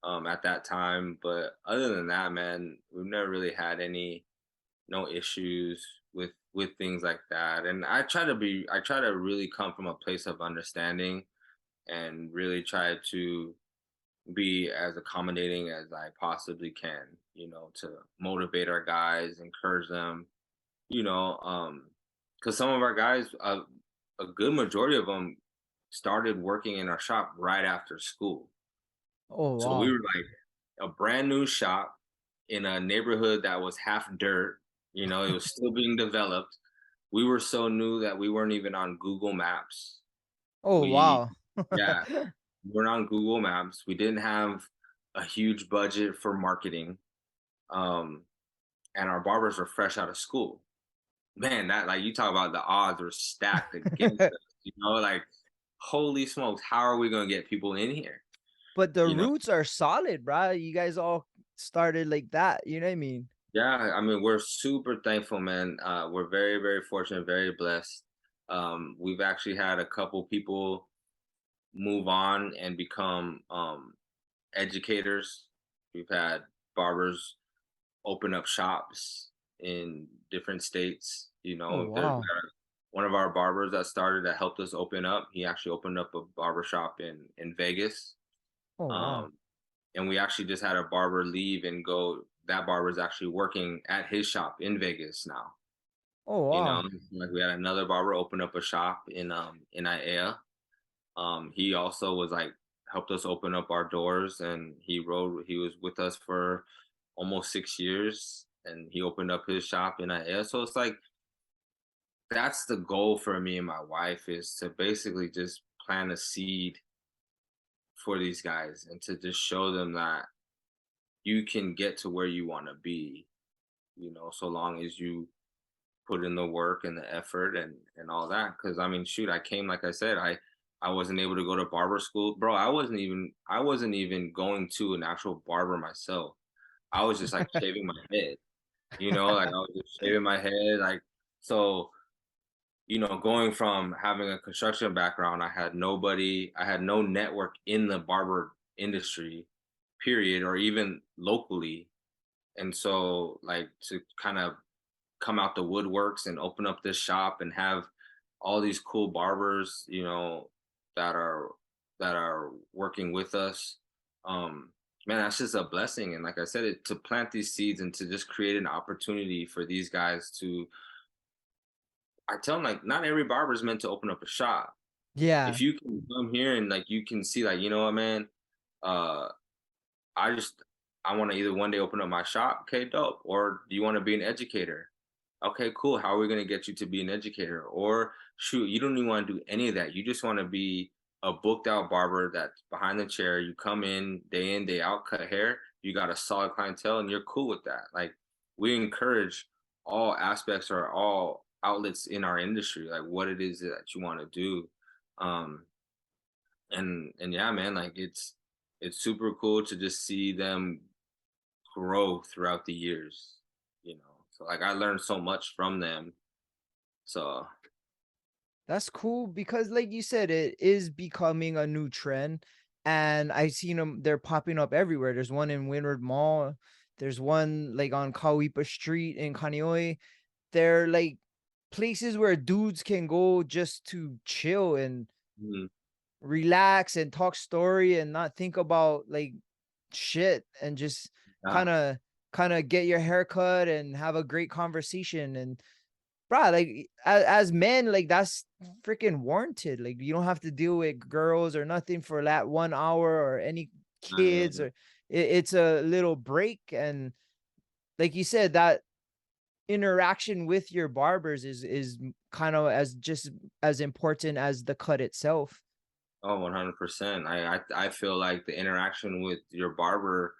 at that time. But other than that, man, we've never really had any no issues with things like that. And I try to really come from a place of understanding and really try to be as accommodating as I possibly can, to motivate our guys, encourage them, because some of our guys, a good majority of them started working in our shop right after school. Oh, So we wow. were like a brand new shop in a neighborhood that was half dirt. You know, it was still being developed. We were so new that we weren't even on Google Maps. Oh, We, wow. yeah, we weren't on Google Maps. We didn't have a huge budget for marketing. Um, and our barbers were fresh out of school. Man, that like you talk about the odds were stacked against us, you know, like holy smokes, how are we gonna get people in here? But the You know? roots are solid, bro. You guys all started like that, you know what I mean? Yeah, I mean, we're super thankful, man. We're very, very fortunate, very blessed. We've actually had a couple people move on and become educators. We've had barbers open up shops in different states. You Oh, know, there's wow. one of our barbers that started that helped us open up. He actually opened up a barber shop in Vegas. Oh, wow. Um, and we actually just had a barber leave and go. That barber is actually working at his shop in Vegas now. Oh, You know, wow. like we had another barber open up a shop in IAEA. He also was like helped us open up our doors, and he was with us for almost 6 years, and he opened up his shop in IAEA. So it's like that's the goal for me and my wife is to basically just plant a seed for these guys and to just show them that you can get to where you want to be, you know, so long as you put in the work and the effort and all that. Because I mean, shoot, I came like I said, I wasn't able to go to barber school, bro. I wasn't even going to an actual barber myself. I was just like shaving my head, you know, like I was just shaving my head, like so. You know, going from having a construction background, I had no network in the barber industry, period, or even locally. And so, like, to kind of come out the woodworks and open up this shop and have all these cool barbers, you know, that are that are working with us. Um, man, that's just a blessing. And like I said, to plant these seeds and to just create an opportunity for these guys to, I tell them like, not every barber is meant to open up a shop. Yeah. If you can come here and like you can see like, you know what, man, uh, I just I want to either one day open up my shop. Okay, dope. Or do you want to be an educator? Okay, cool. How are we going to get you to be an educator? Or shoot, you don't even want to do any of that. You just want to be a booked out barber that's behind the chair. You come in, day out, cut hair. You got a solid clientele and you're cool with that. Like we encourage all aspects or all outlets in our industry, like what it is that you want to do. Um, and yeah, man, like it's super cool to just see them grow throughout the years, you know. So like I learned so much from them. So That's cool because like you said, it is becoming a new trend. And I seen them, they're popping up everywhere. There's one in Windward Mall. There's one like on Kauipa Street in Kaneohe. They're like places where dudes can go just to chill and mhm, relax and talk story and not think about like shit and just yeah, kind of get your hair cut and have a great conversation. And bro, like as men, like that's freaking warranted. Like you don't have to deal with girls or nothing for that 1 hour or any kids, or it's a little break. And like you said, that interaction with your barbers is kind of as just as important as the cut itself. oh, 100%. I feel like the interaction with your barber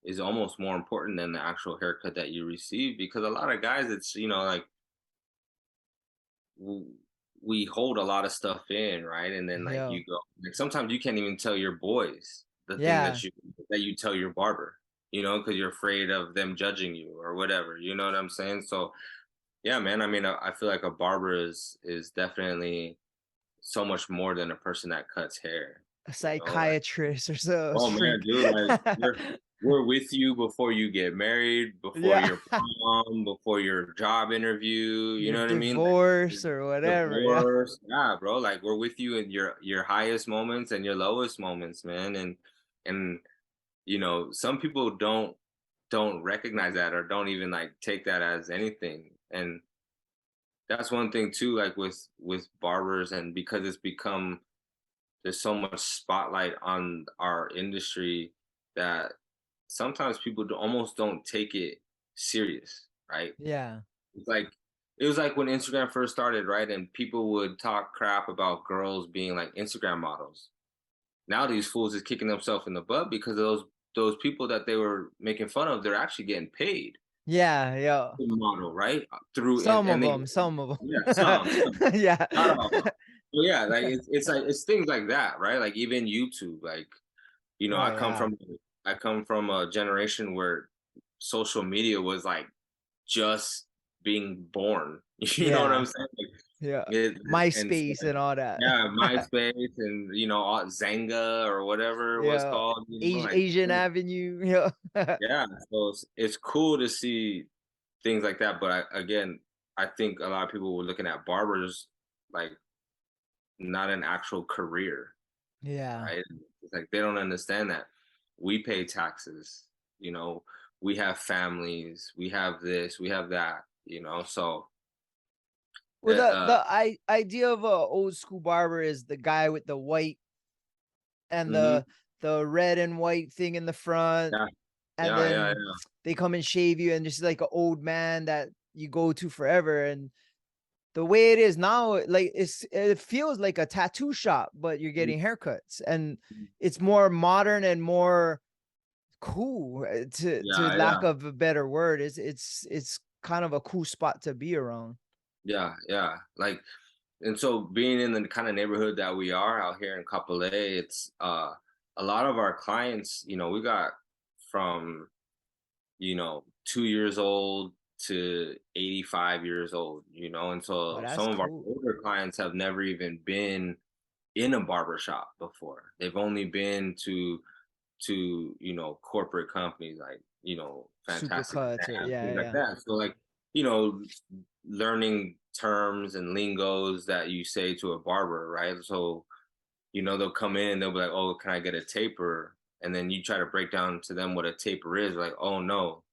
is almost more important than the actual haircut that you receive because a lot of guys, it's you know like w- we hold a lot of stuff in, right? And then like Yeah. you go, like sometimes you can't even tell your boys the thing Yeah. that you tell your barber, you know, because you're afraid of them judging you or whatever. You know what I'm saying? So yeah, man. I mean, I feel like a barber is definitely so much more than a person that cuts hair. A You know, like psychiatrist or so oh man, freak. dude, like we're with you before you get married, before Yeah. your prom, before your job interview. You Your know what I mean? Like divorce or whatever. Yeah. divorce, yeah, bro. Like we're with you in your highest moments and your lowest moments, man. And you know, some people don't recognize that or don't even like take that as anything. And that's one thing too, like with barbers, and because it's become there's so much spotlight on our industry that sometimes people almost don't take it serious, right? Yeah. It's like it was like when Instagram first started, right? And people would talk crap about girls being like Instagram models. Now these fools is kicking themselves in the butt because of those people that they were making fun of, they're actually getting paid Yeah, yeah. to model, right? Through Some and of they them, some of yeah, them. Yeah. not all. But yeah, like it's like it's things like that, right? Like even YouTube, like Oh, I come from a generation where social media was like just being born. You know what I'm yeah, saying? Like yeah. and so, MySpace and all that. yeah, MySpace and all Zanga or whatever it was Yeah. called. Like Asian Avenue, yeah. yeah, so it's cool to see things like that. But again, I think a lot of people were looking at barbers like not an actual career, Yeah. right? It's like they don't understand that we pay taxes, you know, we have families, we have this, we have that, so Well, uh the idea of a old school barber is the guy with the white and mhm, the red and white thing in the front, yeah, and yeah, yeah, then yeah. they come and shave you, and just like an old man that you go to forever. And the way it is now, like it feels like a tattoo shop, but you're Mhm, getting haircuts, and mhm. it's more modern and more cool. To Yeah, lack yeah, of a better word, it's kind of a cool spot to be around. yeah, yeah. Like, and so being in the kind of neighborhood that we are out here in Kapolei, it's a lot of our clients, we got from 2 years old to 85 years old, and Oh, so that's some of our cool. older clients have never even been in a barber shop before. They've only been to corporate companies like Super Fantastic cuts, or Exam, yeah, things like yeah. that. So like you know learning terms and lingos that you say to a barber, right? So they'll come in, they'll be like, oh, can I get a taper? And then you try to break down to them what a taper is. Like, oh no,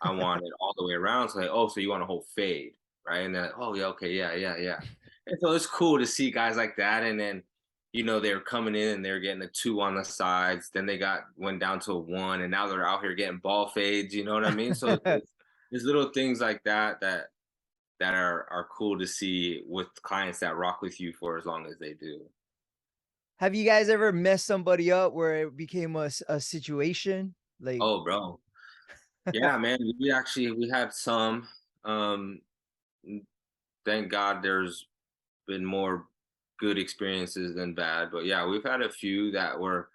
I want it all the way around. So like, oh, so you want a whole fade, right? And they're like, oh yeah, okay, yeah, yeah, yeah. And so it's cool to see guys like that. And then, they're coming in and they're getting a two on the sides. Then they went down to a one, and now they're out here getting ball fades. You know what I mean? So there's little things like that are cool to see with clients that rock with you for as long as they do. Have you guys ever messed somebody up where it became a situation? Like, Oh, bro. Yeah, man. We had some. Um, thank God there's been more good experiences than bad. But yeah, we've had a few that were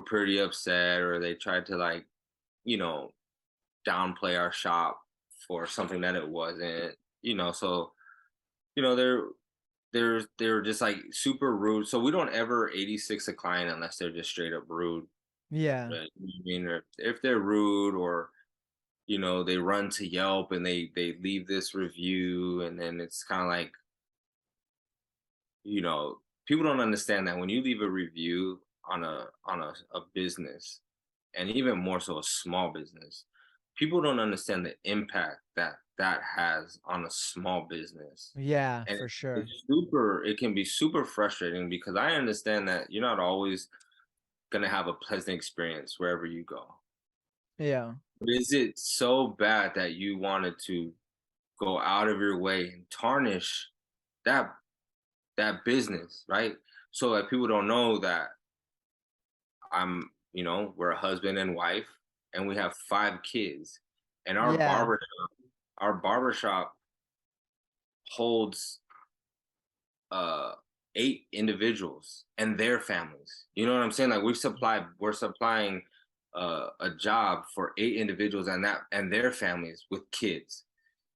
pretty upset, or they tried to like, you know, downplay our shop for something that it wasn't. So they're just like super rude. So we don't ever 86 a client unless they're just straight up rude. yeah. Right? I mean, or if they're rude, or they run to Yelp and they leave this review, and then it's kind of like you know people don't understand that when you leave a review on a business, and even more so a small business, people don't understand the impact that has on a small business. Yeah, And for sure. it can be super frustrating because I understand that you're not always going to have a pleasant experience wherever you go. Yeah. But is it so bad that you wanted to go out of your way and tarnish that that business, right? So like people don't know that we're a husband and wife, and we have 5 kids, and Yeah. our barbershop holds 8 individuals and their families. You know what I'm saying? Like we're supplying a job for 8 individuals and their families with kids.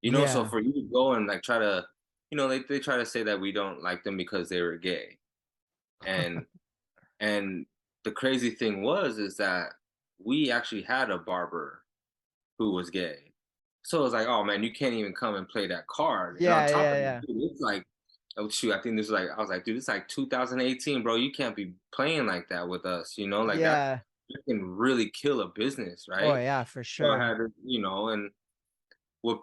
So Yeah. for you to go and like try to, they try to say that we don't like them because they were gay. And and the crazy thing is that we actually had a barber who was gay. So it's like, oh man, you can't even come and play that card. And on Yeah, top yeah, of that, yeah. dude, it's like, oh shoot, I think this is like, I was like, dude, it's like 2018, bro. You can't be playing like that with us, like Yeah. that can really kill a business, Oh, right? yeah, for So I sure. had to, and what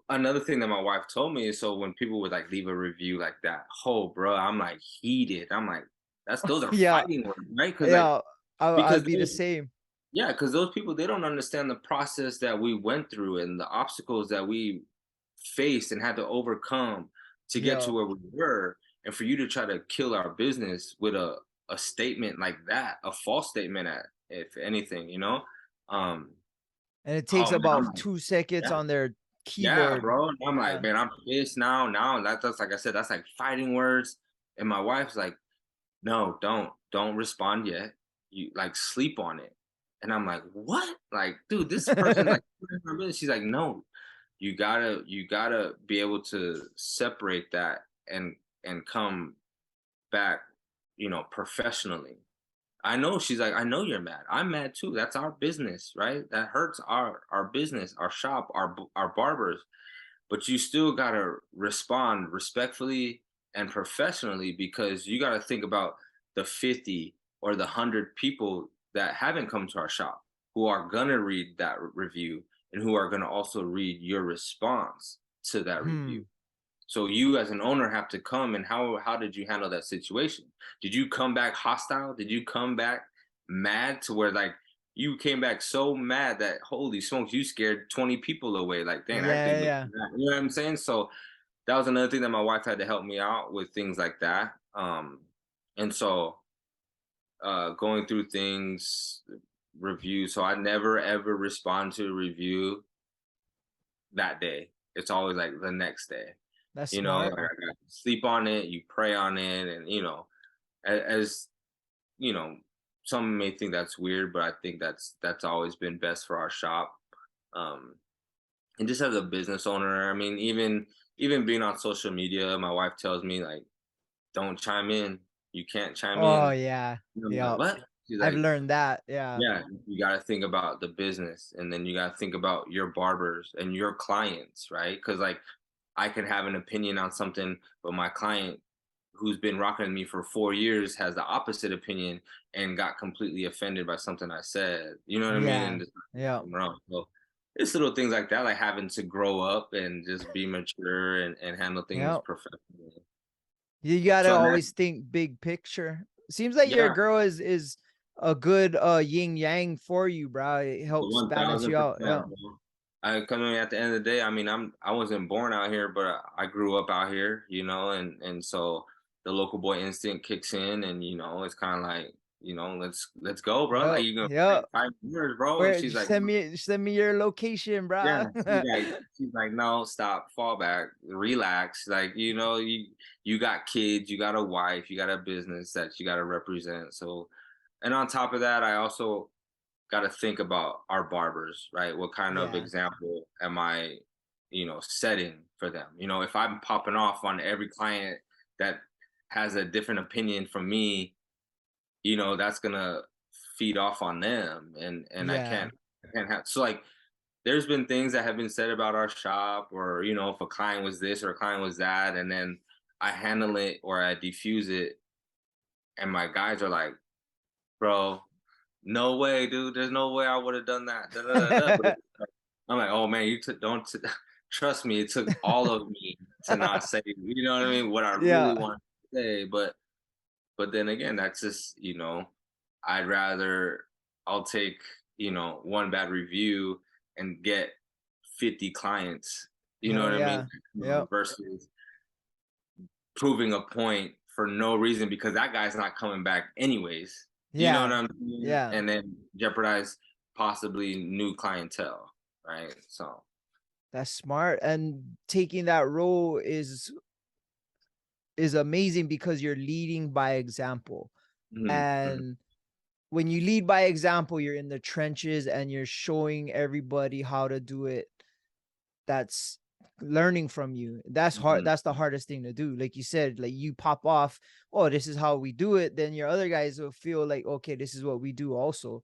Another thing that my wife told me is, so when people would like leave a review like that, oh bro, I'm like heated. I'm like, those are Yeah, fighting words, right? Because like yeah, because I'd be the same. yeah, because those people, they don't understand the process that we went through and the obstacles that we faced and had to overcome to get Yeah, to where we were. And for you to try to kill our business with a statement like that, a false statement at, if anything, Um, and it oh takes man, about I'm like, 2 seconds yeah, on their yeah, keyboard. bro. And I'm like, Yeah. man, I'm pissed now. Now that's like I said, that's like fighting words. And my wife's like, no, don't respond yet. You like sleep on it. And I'm like, what? Like, dude, this person like she's like, no, you gotta be able to separate that and come back, professionally. I know she's like, I know you're mad. I'm mad too. That's our business, right? That hurts our business, our shop, our barbers. But you still gotta respond respectfully and professionally, because you gotta think about the 50 or the 100 people that haven't come to our shop, who are gonna read that review and who are gonna also read your response to that review. Hmm. So you as an owner have to come, and how did you handle that situation? Did you come back hostile? Did you come back mad to where like you came back so mad that holy smokes, you scared 20 people away? Like, dang, I Yeah, didn't think yeah. that. You know what I'm saying? So that was another thing that my wife had to help me out with, things like that. And so going through things, review. So I never ever respond to a review that day. It's always like the next day. That's Like smart. I got to sleep on it, you pray on it, and as you know, some may think that's weird, but I think that's always been best for our shop. Um, and just as a business owner, I mean, even being on social media, my wife tells me like, "Don't chime in. You can't chime Oh in." yeah. And I'm like, Yeah. "What?" She's I've like, learned that. Yeah. yeah, you got to think about the business, and then you got to think about your barbers and your clients, right? Because like I can have an opinion on something, but my client who's been rocking with me for 4 years has the opposite opinion and got completely offended by something I said. You know what I mean? Yeah. And just Yeah. wrong. So it's little things like that, like having to grow up and just be mature and handle things Yeah. professionally. You gotta So always imagine, think big picture. Seems like your yeah, girl is a good yin yang for you, bro. It helps one balance thousand you out. percent, Yeah. bro. I come in at the end of the day. I mean, I wasn't born out here, but I grew up out here, and so the local boy instinct kicks in, and it's kind of like, let's go, bro. Like Yep. you gonna Yep. 5 years, bro. And Where she's like, send me your location, yeah, bro. she's like, no, stop, fall back, relax. Like, you got kids, you got a wife, you got a business that you got to represent. So, and on top of that, I also got to think about our barbers, right? What kind of Yeah. example am I, setting for them? If I'm popping off on every client that has a different opinion from me, that's gonna feed off on them, and Yeah. I can't have. So like, there's been things that have been said about our shop, or if a client was this or a client was that, and then I handle it or I diffuse it, and my guys are like, bro, no way, dude. There's no way I would have done that. Da, da, da, da. But I'm like, oh man, you took don't trust me. It took all of me to not say, you know what I mean, what I really Yeah. want to say. But then again, that's just, I'd rather I'll take, one bad review and get 50 clients. You know Hell what I mean? yeah. Yep. Versus proving a point for no reason, because that guy's not coming back anyways. You know what Yeah. I'm saying? Yeah. And then jeopardize possibly new clientele, right? So, That's smart. And taking that role is amazing because you're leading by example. mhm, mhm, And when you lead by example, you're in the trenches and you're showing everybody how to do it. That's learning from you. That's hard. mhm, That's the hardest thing to do. Like you said, like you pop off, oh, this is how we do it. Then your other guys will feel like, okay, this is what we do also.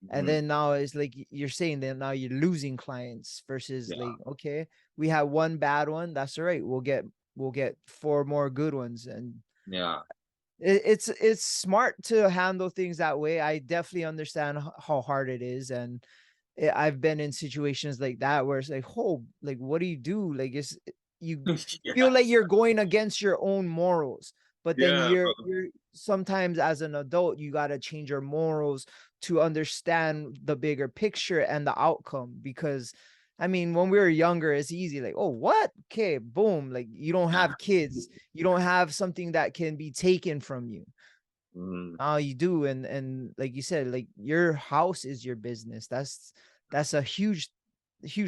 And mhm. then now it's like you're saying that now you're losing clients versus Yeah, like, okay, we have one bad one. That's all right. We'll get four more good ones. And yeah, it's smart to handle things that way. I definitely understand how hard it is. And I've been in situations like that where it's like, oh, like what do you do? Like it's you feel Yeah, like you're going against your own morals, but then yeah, you're sometimes as an adult, you got to change your morals to understand the bigger picture and the outcome. Because I mean, when we were younger, it's easy, like, oh, what? Okay, boom. Like you don't yeah. have kids, you don't have something that can be taken from you. Mm. You do, and like you said, like your house is your business. That's a huge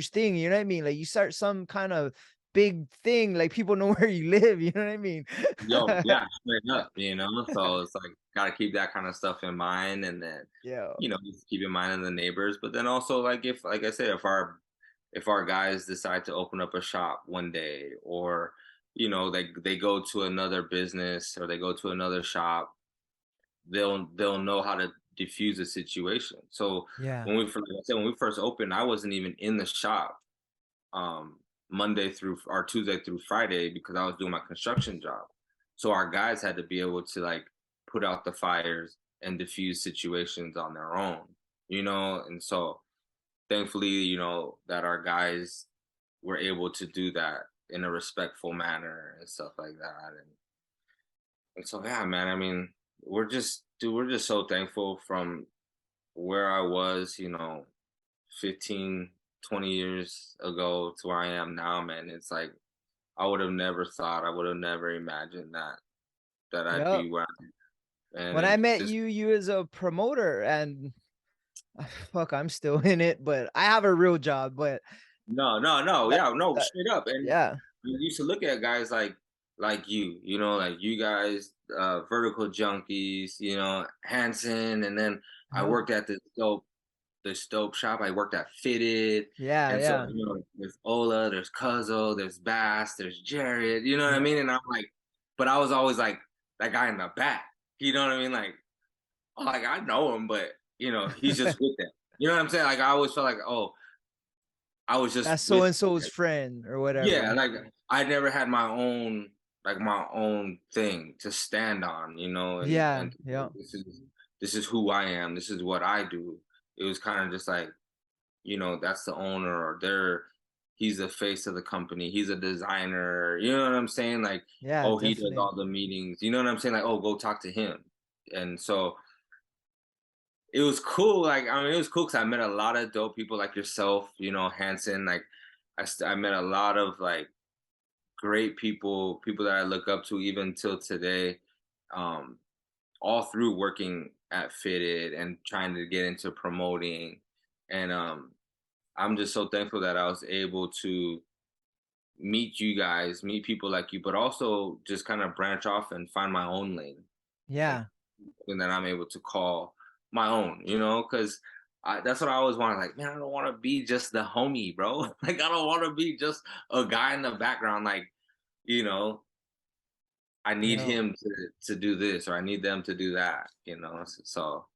thing. You know what I mean? Like you start some kind of big thing, like people know where you live. You know what I mean? Yo, yeah, straight up, you know? So it's like gotta keep that kind of stuff in mind and then, Yeah, just keep in mind of the neighbors. But then also like if like I said, if our guys decide to open up a shop one day or they go to another business or they go to another shop, they'll know how to diffuse a situation. So yeah, like I said, when we first opened, I wasn't even in the shop um Monday through or Tuesday through Friday because I was doing my construction job. So our guys had to be able to like put out the fires and diffuse situations on their own. And so thankfully, that our guys were able to do that in a respectful manner and stuff like that. And so yeah, man, I mean, we're just so thankful from where I was, 15, 20 years ago to where I am now, man. It's like I would have never thought, I would have never imagined that I'd yeah. be where and When I met it's you, you as a promoter, and fuck, I'm still in it, but I have a real job. But no, no, no, that, yeah, no, that straight up. And yeah, I used to look at guys like like you guys, vertical junkies, Hanson, and then I yeah, worked at this dope shop. I worked at Fitted, yeah, and so yeah, there's Ola, there's Cuzzo, there's Bass, there's Jared. You know what I yeah. mean? And I'm like, but I was always like that guy in the back. You know what I mean? Like, oh, like I know him, but he's just with them. You know what I'm saying? Like I always felt like, oh, I was just That's so with. and so's friend or Yeah, whatever. like I never had my own thing to stand on, Yeah, and yeah, this is who I am. This is what I do. It was kind of just like that's the owner or he's the face of the company. He's a designer. You know what I'm saying? Like, yeah, oh, he does definitely. all the meetings. You know what I'm saying? Like, oh, go talk to him. And so it was cool. Like, I mean, it was cool because I met a lot of dope people like yourself, Hanson. Like, I met a lot of like great people that I look up to even till today. Um, all through working at Fitted and trying to get into promoting. And I'm just so thankful that I was able to meet you guys, meet people like you, but also just kind of branch off and find my own lane, like, Yeah. and then I'm able to call my own, because that's what I always wanted. Like, man, I don't want to be just the homie, bro. Like, I don't want to be just a guy in the background. Like, you know, I need Yeah. him to do this, or I need them to do that. So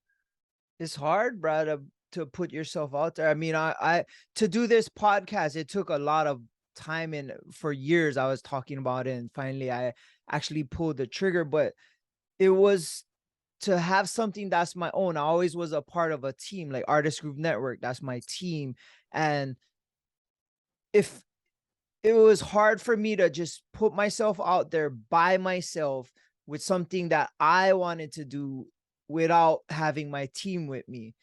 It's hard, bro, to put yourself out there. I mean, I to do this podcast, it took a lot of time, and for years I was talking about it, and finally I actually pulled the trigger. But it was to have something that's my own. I always was a part of a team, like Artist Group Network. That's my team. And if it was hard for me to just put myself out there by myself with something that I wanted to do without having my team with me.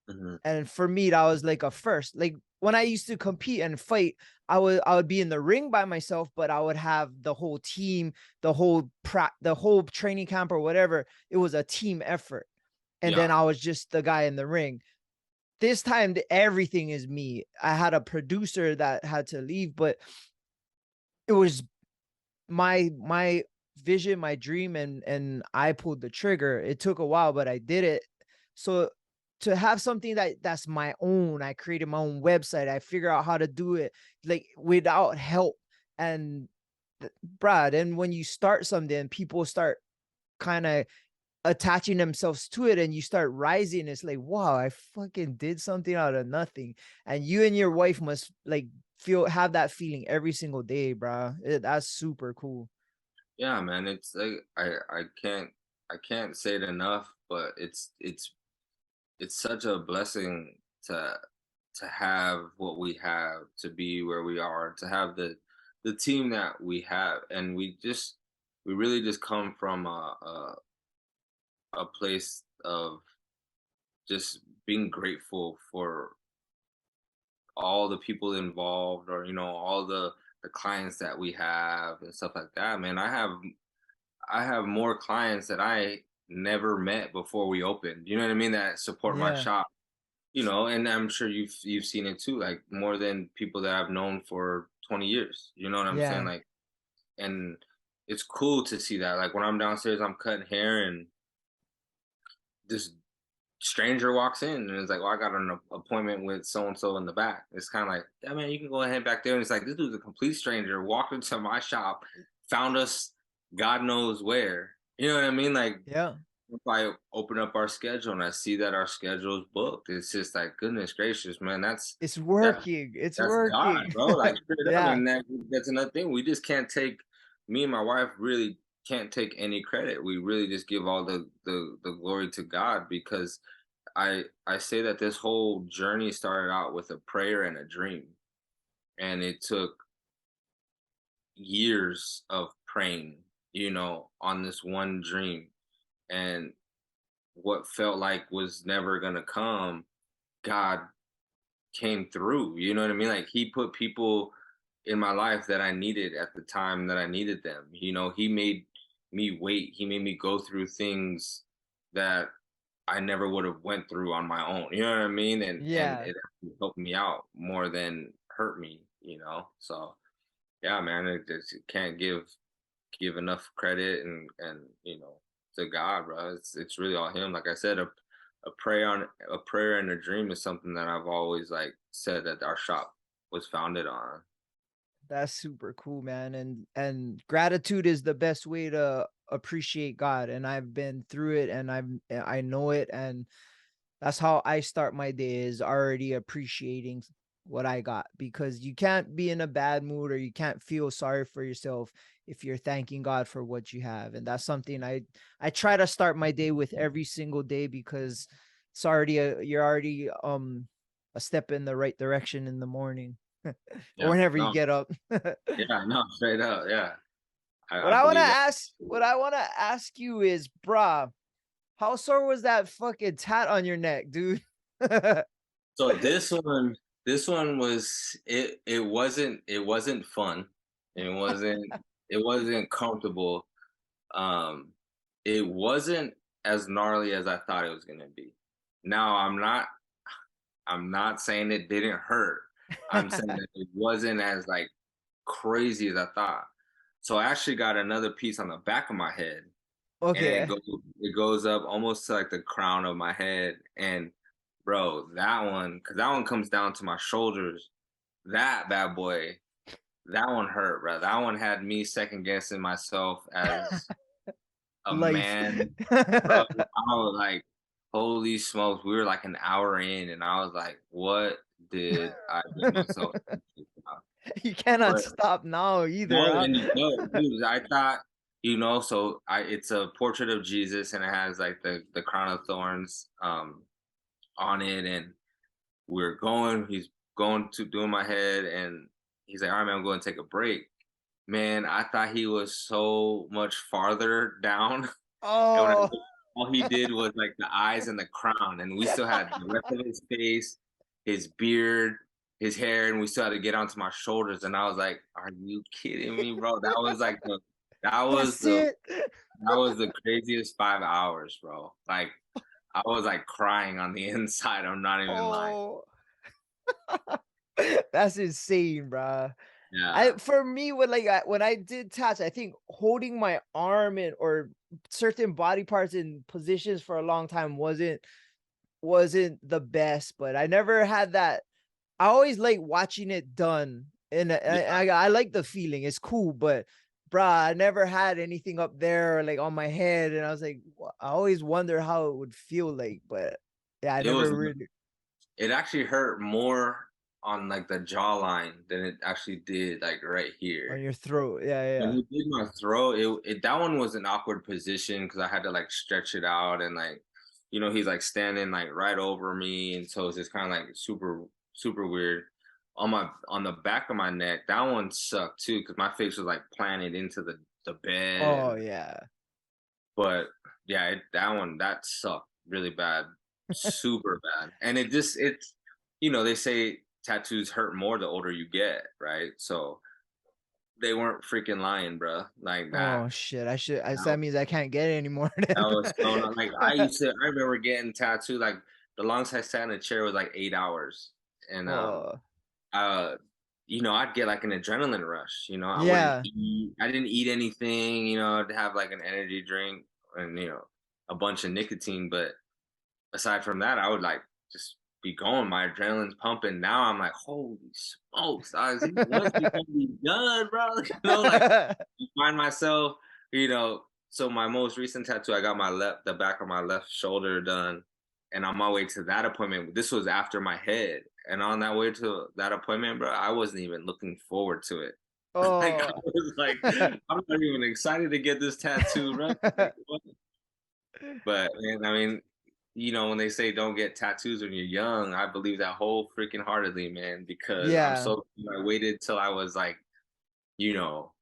mhm. And for me, that was like a first. Like when I used to compete and fight, I would be in the ring by myself, but I would have the whole team, the whole training camp or whatever. It was a team effort. And Yeah, then I was just the guy in the ring. This time everything is me. I had a producer that had to leave, but it was my vision, my dream, and I pulled the trigger. It took a while, but I did it. So to have something that's my own, I created my own website. I figure out how to do it like without help. And Brad, and when you start something, people start kind of attaching themselves to it and you start rising. It's like, wow, I fucking did something out of nothing. And you and your wife must like have that feeling every single day, bro. That's super cool. yeah, man. It's like I can't say it enough, but it's such a blessing to to have what we have, to be where we are, to have the team that we have, and we really just come from a place of just being grateful for all the people involved, or all the clients that we have and stuff like that. Man, I have more clients that I never met before we opened. You know what I mean? That support my Yeah. shop. And I'm sure you've seen it too, like more than people that I've known for 20 years. You know what I'm saying? Yeah. Like, and it's cool to see that. Like when I'm downstairs, I'm cutting hair, and this stranger walks in and it's like, "Well, I got an appointment with so and so in the back." It's kind of like, "Yeah, man, you can go ahead back there." And it's like, this dude's a complete stranger, walked into my shop, found us, God knows where. You know what I mean? Like, Yeah. if I open up our schedule and I see that our schedule is booked, it's just like, goodness gracious, man, It's that working. It's that's God, working. bro. Like straight up, Yeah. and that's another thing. We just can't take. Me and my wife really can't take any credit. We really just give all the glory to God, because I say that this whole journey started out with a prayer and a dream, and it took years of praying, on this one dream, and what felt like was never gonna come, God came through. You know what I mean? Like he put people in my life that I needed at the time that I needed them. He made me wait. He made me go through things that I never would have went through on my own. You know what I mean? And Yeah. it actually helped me out more than hurt me. So yeah, man, it just can't give enough credit and to God, bro. It's really all him. Like I said, a prayer and a dream is something that I've always like said that our shop was founded on. That's super cool, man. And gratitude is the best way to appreciate God. And I've been through it and I know it. And that's how I start my day, is already appreciating what I got, because you can't be in a bad mood or you can't feel sorry for yourself if you're thanking God for what you have. And that's something I try to start my day with every single day, because it's already you're already a step in the right direction in the morning or Yeah, whenever you no, get up. yeah, no, straight up, yeah. I What I want to believe that. ask, what I want to ask you is, brah, how sore was that fucking tat on your neck, dude? So this one was it wasn't fun. It wasn't comfortable. Um, it wasn't as gnarly as I thought it was gonna be. Now I'm not saying it didn't hurt. I'm saying that it wasn't as like crazy as I thought. So I actually got another piece on the back of my head, and Okay. it goes up almost to like the crown of my head. And bro, because that one comes down to my shoulders. That bad boy, that one hurt, bro. That one had me second guessing myself as a Life. man, bro. I was like, holy smokes, we were like an hour in, and I was like, what did I get myself into? You cannot But stop now either, no, huh? and no, dude, I thought, so it's a portrait of Jesus, and it has like the crown of thorns on it, and he's going to doing my head, and he's like, all right, man, I'm going to take a break. Man, I thought he was so much farther down. And when I Oh. looked, all he did was like the eyes and the crown, and we still had the rest of his face, his beard, his hair, and we still had to get onto my shoulders. And I was like, "Are you kidding me, bro?" That was That's the it. that was the craziest 5 hours, bro. Like I was like crying on the inside. I'm not even lying. Oh. That's insane, bruh. I Yeah, for me, when I did tats, I think holding my arm in or certain body parts in positions for a long time wasn't the best, but I never had that. I always like watching it done, and yeah. I like the feeling. It's cool, but bruh, I never had anything up there like on my head, and I was like, I always wonder how it would feel like, but yeah, I It was never really it actually hurt more on like the jawline than it actually did like right on here. your throat. Yeah, When yeah. he did my throat, that one was an awkward position because I had to like stretch it out, and like, he's like standing like right over me, and so it's just kind of like super super weird. On the back of my neck, that one sucked too because my face was like planted into the bed, Oh and yeah. but yeah, that sucked really bad, super bad, and it's they say tattoos hurt more the older you get, right? So they weren't freaking lying, bro. Like Oh shit. that That means I can't get it anymore that then. was so not like I remember getting tattooed like the longest I sat in a chair was like 8 hours, and Oh uh, I'd get like an adrenaline rush. yeah. I didn't eat anything. I'd have like an energy drink and a bunch of nicotine, but aside from that, I would like just be going. My adrenaline's pumping. Now I'm like, holy smokes, when's he gonna be done, bro? Like you find myself, you know. So my most recent tattoo, I got the back of my left shoulder done, and on my way to that appointment, this was after my head, and on that way to that appointment, bro, I wasn't even looking forward to it. Like I Oh. was like, I'm not even excited to get this tattoo, bro. Like, what? But man, I mean, when they say don't get tattoos when you're young, I believe that whole freaking heartedly, man, because Yeah. I waited till I was like, you know,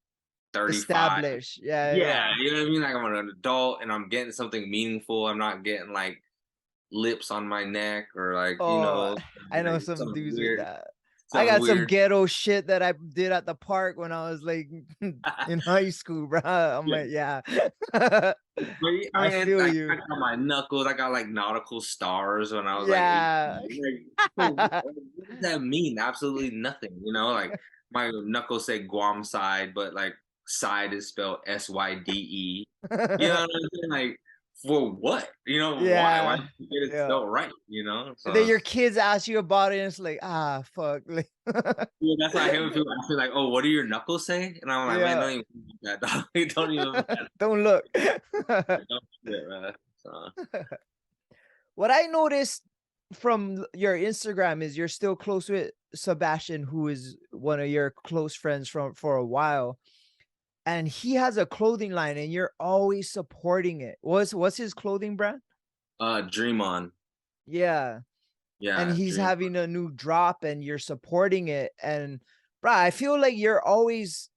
35. Established. Yeah, Yeah, yeah. you know what I mean? Like I'm an adult and I'm getting something meaningful. I'm not getting like lips on my neck or like, Oh, I know like some something dudes with weird, that. I something got some weird. ghetto shit that I did at the park when I was like in high school, bro. I'm Yeah. like, yeah. But I I mean, feel I you. got my knuckles. I got like nautical stars when I was like 18. Yeah. Like, so what does that mean? Absolutely nothing. Like my knuckles say Guam side, but like side is spelled SYDE. You know what I'm saying? Like for what? Why? Why Yeah. don't you get it Yeah. spelled right? And then So your kids ask you about it, and it's like, ah, fuck. Like, yeah, that's why I hate when people ask me like, "Oh, what do your knuckles say?" And I'm like, "Man, yeah. don't even do that, dog. Don't even Don't look. don't do it, man." So. What I noticed from your Instagram is you're still close with Sebastian, who is one of your close friends from for a while, and he has a clothing line, and you're always supporting it. What's his clothing brand? Dream on. Yeah, and Yeah, he's Dream. having a new drop, and you're supporting it, and bro, I feel like you're always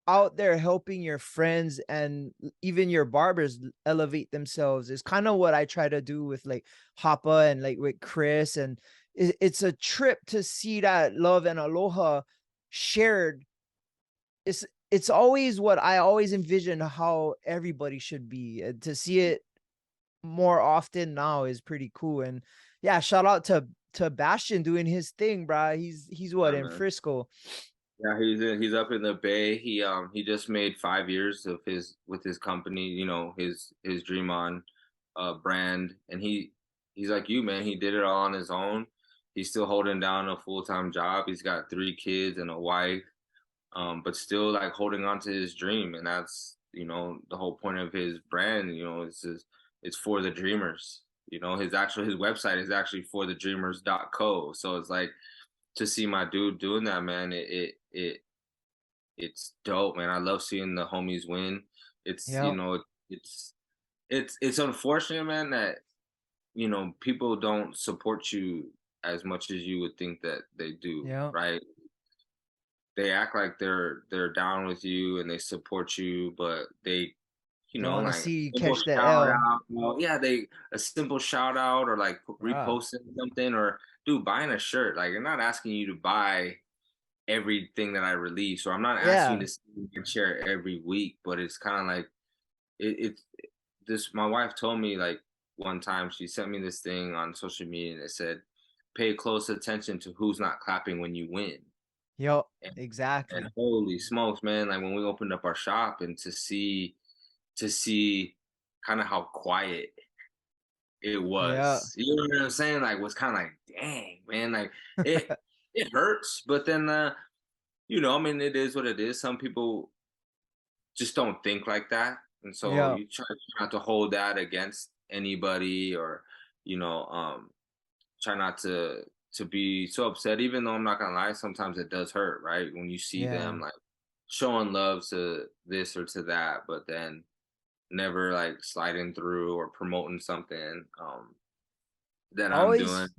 out there helping your friends and even your barbers elevate themselves is kind of what I try to do with like Hoppa and like with Chris. And it's a trip to see that love and aloha shared. It's always what I always envision how everybody should be. And to see it more often now is pretty cool. And yeah, shout out to Bastion doing his thing, bro. He's what Yeah, in man. Frisco. Yeah, he's up in the Bay. He just made 5 years of his with his company. His Dream On brand, and he's like you, man. He did it all on his own. He's still holding down a full-time job. He's got 3 kids and a wife, but still like holding on to his dream, and that's the whole point of his brand. It's for the dreamers. His website is actually for the dreamers.co. So it's like to see my dude doing that, man. It's dope, man. I love seeing the homies win. It's Yep. it's it's unfortunate, man, that people don't support you as much as you would think that they do, Yep. right? They act like they're down with you and they support you, but they, Don't want to like see you simple catch the shout L. out. Well, yeah, they a simple shout out or like Bruh. reposting something or dude buying a shirt. Like, I'm not asking you to buy everything that I release, or I'm not asking Yeah. you to see and share every week, but it's kind of like it's this. My wife told me like one time she sent me this thing on social media and it said, "Pay close attention to who's not clapping when you win." Yep. And, and Exactly. holy smokes, man! Like when we opened up our shop and to see kind of how quiet it Yeah. was. You know what I'm saying? Like was kind of like, dang, man, like it it hurts, but then I mean, it is what it is. Some people just don't think like that. And so Yeah. you try not to hold that against anybody or, you know, um, try not to be so upset, even though I'm not gonna lie, sometimes it does hurt, right? When you see Yeah. them like showing love to this or to that, but then never like sliding through or promoting something that I'm doing. Always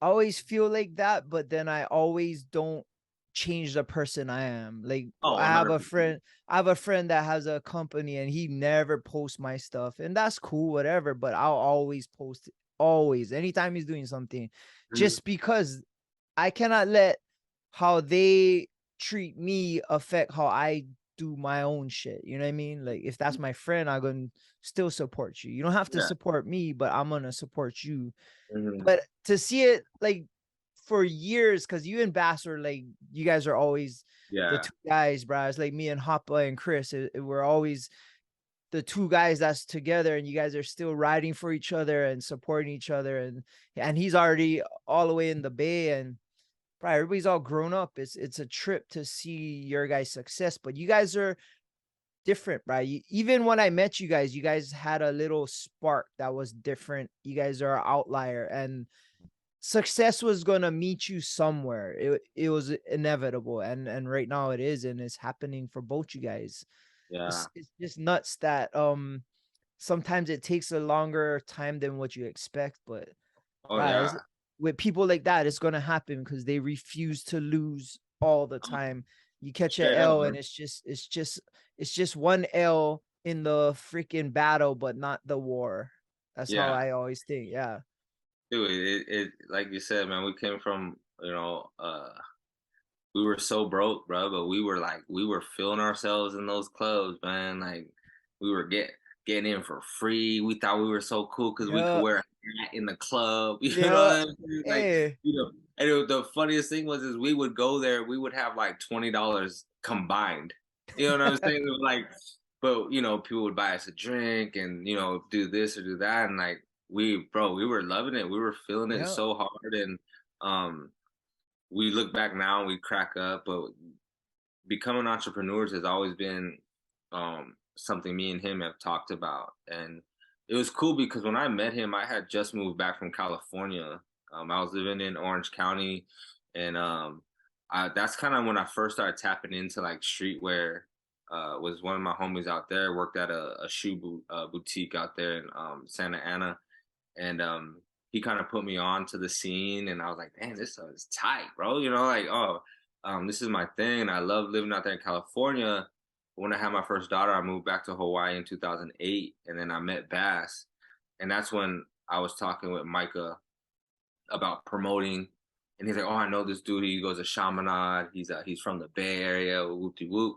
always feel like that, but then I always don't change the person I am. Like Oh, I have a 100%. friend, I have a friend that has a company and he never posts my stuff, and that's cool, whatever. But I'll always post it, always, anytime he's doing something, Mhm. just because I cannot let how they treat me affect how I do my own shit. You know what I mean? Like if that's my friend, I'm gonna still support you. You don't have to Yeah. support me, but I'm gonna support you. Mhm. But to see it like for years, because you and Bass are like, you guys are always the Yeah. two guys, bro. It's like me and Hoppa and Chris. We're always the two guys that's together, and you guys are still riding for each other and supporting each other. And he's already all the way in the Bay, and bro, everybody's all grown up. It's a trip to see your guys' success, but you guys are different, bro. Even when I met you guys had a little spark that was different. You guys are an outlier, and success was gonna meet you somewhere. It was inevitable, and right now it is, and it's happening for both you guys. Yeah. It's just nuts that sometimes it takes a longer time than what you expect, but Oh, right, yeah. with people like that, it's gonna happen because they refuse to lose all the Oh, time. You catch a straight up, L, and man. it's just one L in the freaking battle, but not the war. That's how Yeah. I always think. Yeah. Dude, like you said, man, we came from, we were so broke, bro, but we were feeling ourselves in those clubs, man. Like we were getting in for free. We thought we were so cool because we could Yeah. wear a hat in the club. You know Yeah. what I'm saying? Like, Hey. and the funniest thing was is we would go there, we would have like $20 combined. You know what I'm saying? It was like, but people would buy us a drink and do this or do that, and like we were loving it. We were feeling it Yeah. so hard, and um we look back now and we crack up, but becoming entrepreneurs has always been something me and him have talked about. And it was cool because when I met him, I had just moved back from California. I was living in Orange County, and that's kind of when I first started tapping into like streetwear. Was one of my homies out there worked at a boutique out there in Santa Ana, and he kind of put me on to the scene, and I was like, "Damn, this stuff is tight, bro." Like, oh, this is my thing. I love living out there in California. When I had my first daughter, I moved back to Hawaii in 2008, and then I met Bass, and that's when I was talking with Micah about promoting, and he's like, "Oh, I know this dude. He goes to Chaminade. He's from the Bay Area. Whoop de whoop."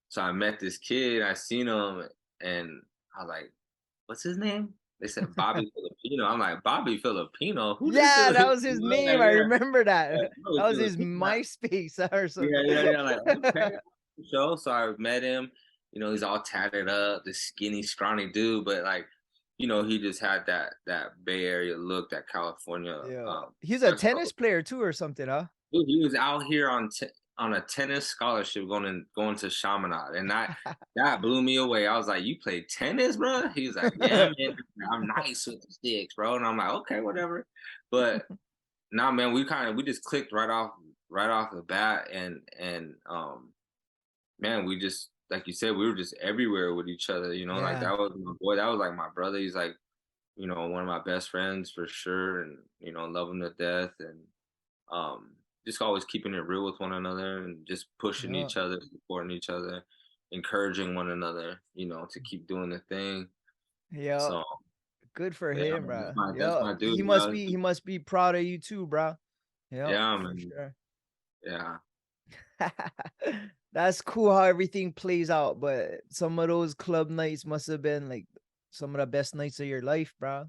So I met this kid. I seen him, and I was like, "What's his name?" They said Bobby Filipino. I'm like, Bobby Filipino? Who this Yeah, dude? that was his name. Like, I yeah, remember yeah, that. Bobby That was his Filipino. MySpace or Yeah, something. yeah, yeah. Like, okay. So I met him. He's all tatted up, this skinny, scrawny dude, but like, he just had that Bay Area look, that California Yeah. He's a lifestyle. tennis player too or something, huh? Dude, he was out here on a tennis scholarship going to Chaminade, and that blew me away. I was like, "You play tennis, bro?" He was like, "Yeah, man, I'm nice with the sticks, bro." And I'm like, "Okay, whatever." But nah, man, we just clicked right off the bat, and man, we just like you said, we were just everywhere with each other. Like Yeah. that was my boy, that was like my brother. He's like one of my best friends for sure, and love him to death, and um, just always keeping it real with one another and just pushing Yeah. each other, supporting each other, encouraging one another, to keep doing the thing. Yeah. So Good for yeah, him, man, that's bro. that's Yeah. my dude, He must bro. be proud of you too, bro. Yeah, Yeah, for man. sure. Yeah. That's cool how everything plays out, but some of those club nights must have been like some of the best nights of your life, bro.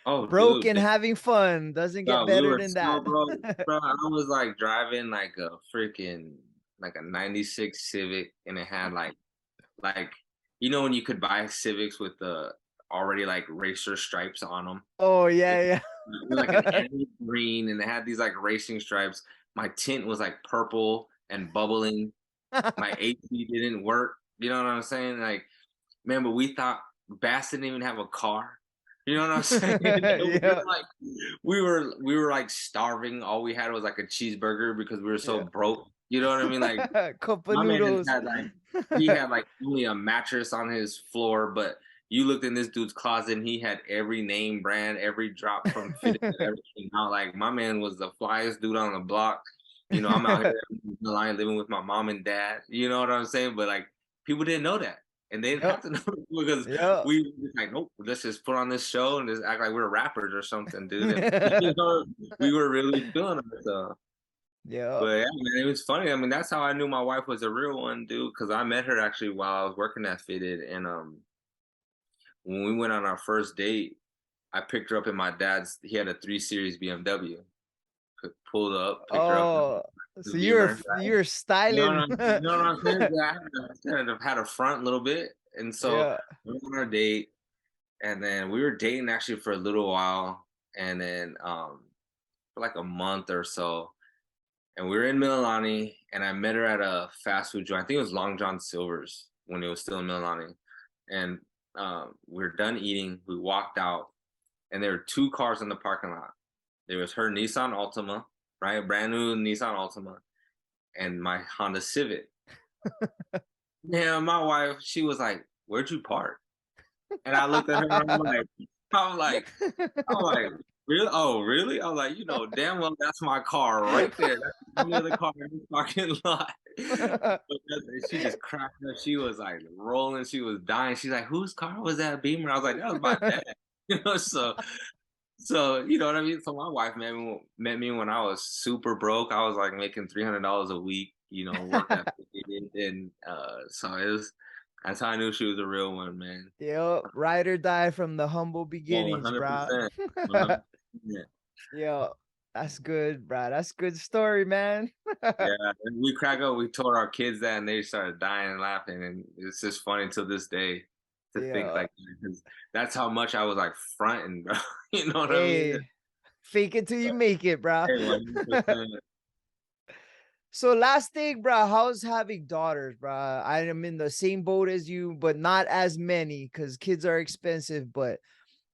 Oh, Broke dude. and having fun doesn't get We better were than so that. broke, bro. I was like driving like a freaking like a '96 Civic, and it had like when you could buy Civics with the already like racer stripes on them. Oh It yeah, was like an yeah. emerald green, and it had these like racing stripes. My tint was like purple and bubbling. My AC didn't work. You know what I'm saying? Like, man, but we thought Bass didn't even have a car. You know what I'm saying? Yeah, We were like starving. All we had was like a cheeseburger because we were so yeah. broke. You know what I mean? Like Cup of my man just noodles. had like he had like only a mattress on his floor, but you looked in this dude's closet and he had every name brand, every drop from fitted that ever came out. Like my man was the flyest dude on the block. You know, I'm out here in the line living with my mom and dad. You know what I'm saying? But like people didn't know that. And they didn't Yep. have to know because Yep. we were just like, nope, let's just put on this show and just act like we're rappers or something, dude. And you know, we were really feeling ourselves. Yep. But yeah, man, it was funny. I mean, that's how I knew my wife was a real one, dude. Because I met her actually while I was working at Fitted, and when we went on our first date, I picked her up in my dad's. He had a 3 Series BMW. Pulled up, picked her up in Oh, the so Beamer. you're styling. You know what I'm saying? Yeah, I kind of had a front a little bit, and so Yeah. we went on our date, and then we were dating actually for a little while, and then for like a month or so, and we were in Mililani, and I met her at a fast food joint. I think it was Long John Silver's when it was still in Mililani, and we were done eating. We walked out, and there were 2 cars in the parking lot. There was her Nissan Altima, right, brand new Nissan Altima, and my Honda Civic. Yeah, my wife, she was like, "Where'd you park?" And I looked at her, and I'm like, I'm like, really? Oh, really? I'm like, you know, damn well that's my car right there. That's the only other car in the parking lot. She just cracked up. She was like rolling. She was dying. She's like, whose car was that Beamer? I was like, that was my dad. You know, so you know what I mean. So my wife met me when I was super broke. I was like making $300 a week. You know, worked at and so it was. That's how I knew she was a real one, man. Yep. Ride or die from the humble Well, beginnings, bro. 100%. 100%. Yeah, that's good, bro. That's good story, man. Yeah, and we crack up. We told our kids that, and they started dying and laughing, and it's just funny to this day to think Yeah. like that, 'cause that's how much I was like fronting, bro. You know what I mean? Hey, fake it till you make it, bro. Hey, 100%. So last thing, bro, how's having daughters, bro? I am in the same boat as you, but not as many because kids are expensive. But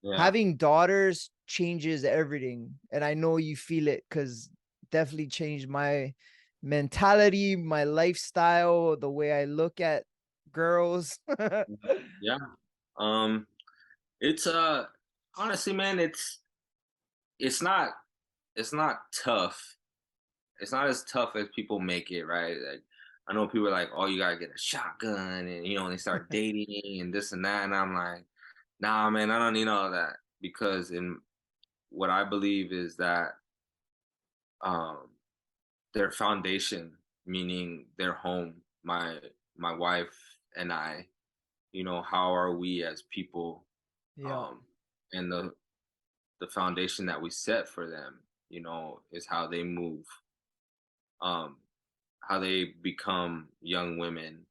Yeah, having daughters changes everything, and I know you feel it because definitely changed my mentality, my lifestyle, the way I look at girls. yeah. Um, it's honestly, man, it's not it's not tough. It's not as tough as people make it, right? Like I know people are like, oh, you gotta get a shotgun, and you know, they start dating and this and that, and I'm like, nah, man, I don't need all of that because in what I believe is that um, their foundation, meaning their home, my wife and I, you know, how are we as people, Yeah, um, and the foundation that we set for them, you know, is how they move, um, how they become young women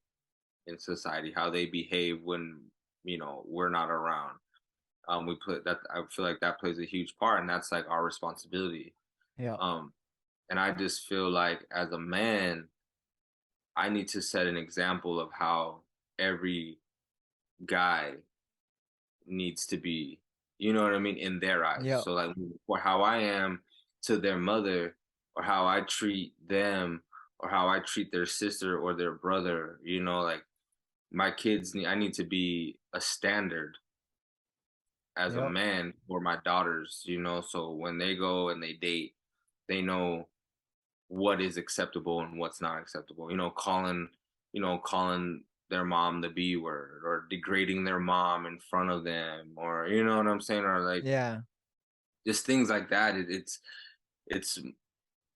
in society, how they behave when you know we're not around. We put that. I feel like that plays a huge part, and that's like our responsibility. yeah, Um, and I just feel like as a man, I need to set an example of how every guy needs to be, you know what I mean, in their eyes. yeah, So like for how I am to their mother or how I treat them or how I treat their sister or their brother, you know, like my kids need I need to be a standard as a yeah, man for my daughters, you know, so when they go and they date, they know what is acceptable and what's not acceptable. Calling their mom the B word or degrading their mom in front of them or you know what I'm saying? Or like yeah, just things like that. It's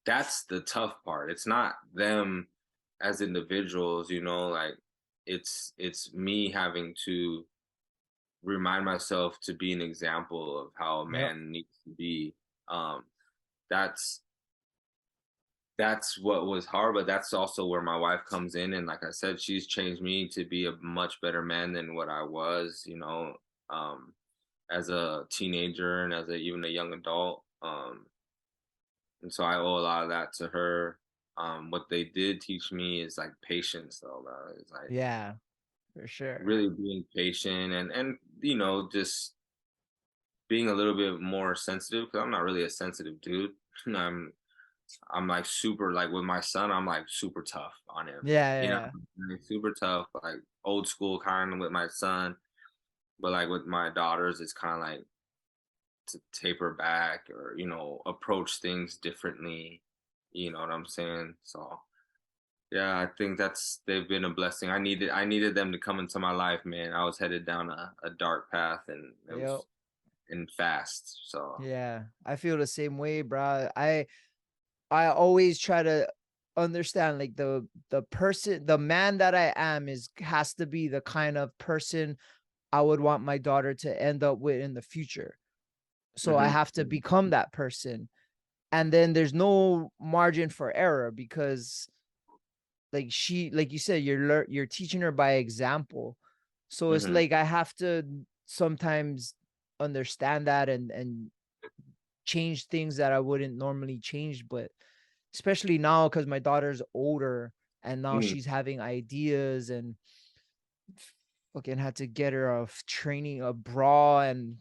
that's the tough part. It's not them as individuals, you know, like it's me having to remind myself to be an example of how a yeah, man needs to be. Um that's that's what was hard, but that's also where my wife comes in. And like I said, she's changed me to be a much better man than what I was, you know, um, as a teenager and as even a young adult. And so I owe a lot of that to her. What they did teach me is like patience, though, bro. It's like yeah, for sure. really being patient and you know just being a little bit more sensitive because I'm not really a sensitive dude. I'm like super like with my son, I'm like super tough on him. Yeah, You know, yeah, like, super tough, like old school kind of with my son. But like with my daughters, it's kind of like to taper back or, approach things differently. You know what I'm saying? So yeah, I think they've been a blessing. I needed them to come into my life, man. I was headed down a dark path and it Yep. was and fast. So Yeah. I feel the same way, bro. I always try to understand like the man that I am is has to be the kind of person I would want my daughter to end up with in the future. So I hmm have to become that person. And then there's no margin for error because like you said, you're teaching her by example. So it's hmm like I have to sometimes understand that and change things that I wouldn't normally change, but especially now because my daughter's older and now hmm she's having ideas and fucking had to get her a training, a bra and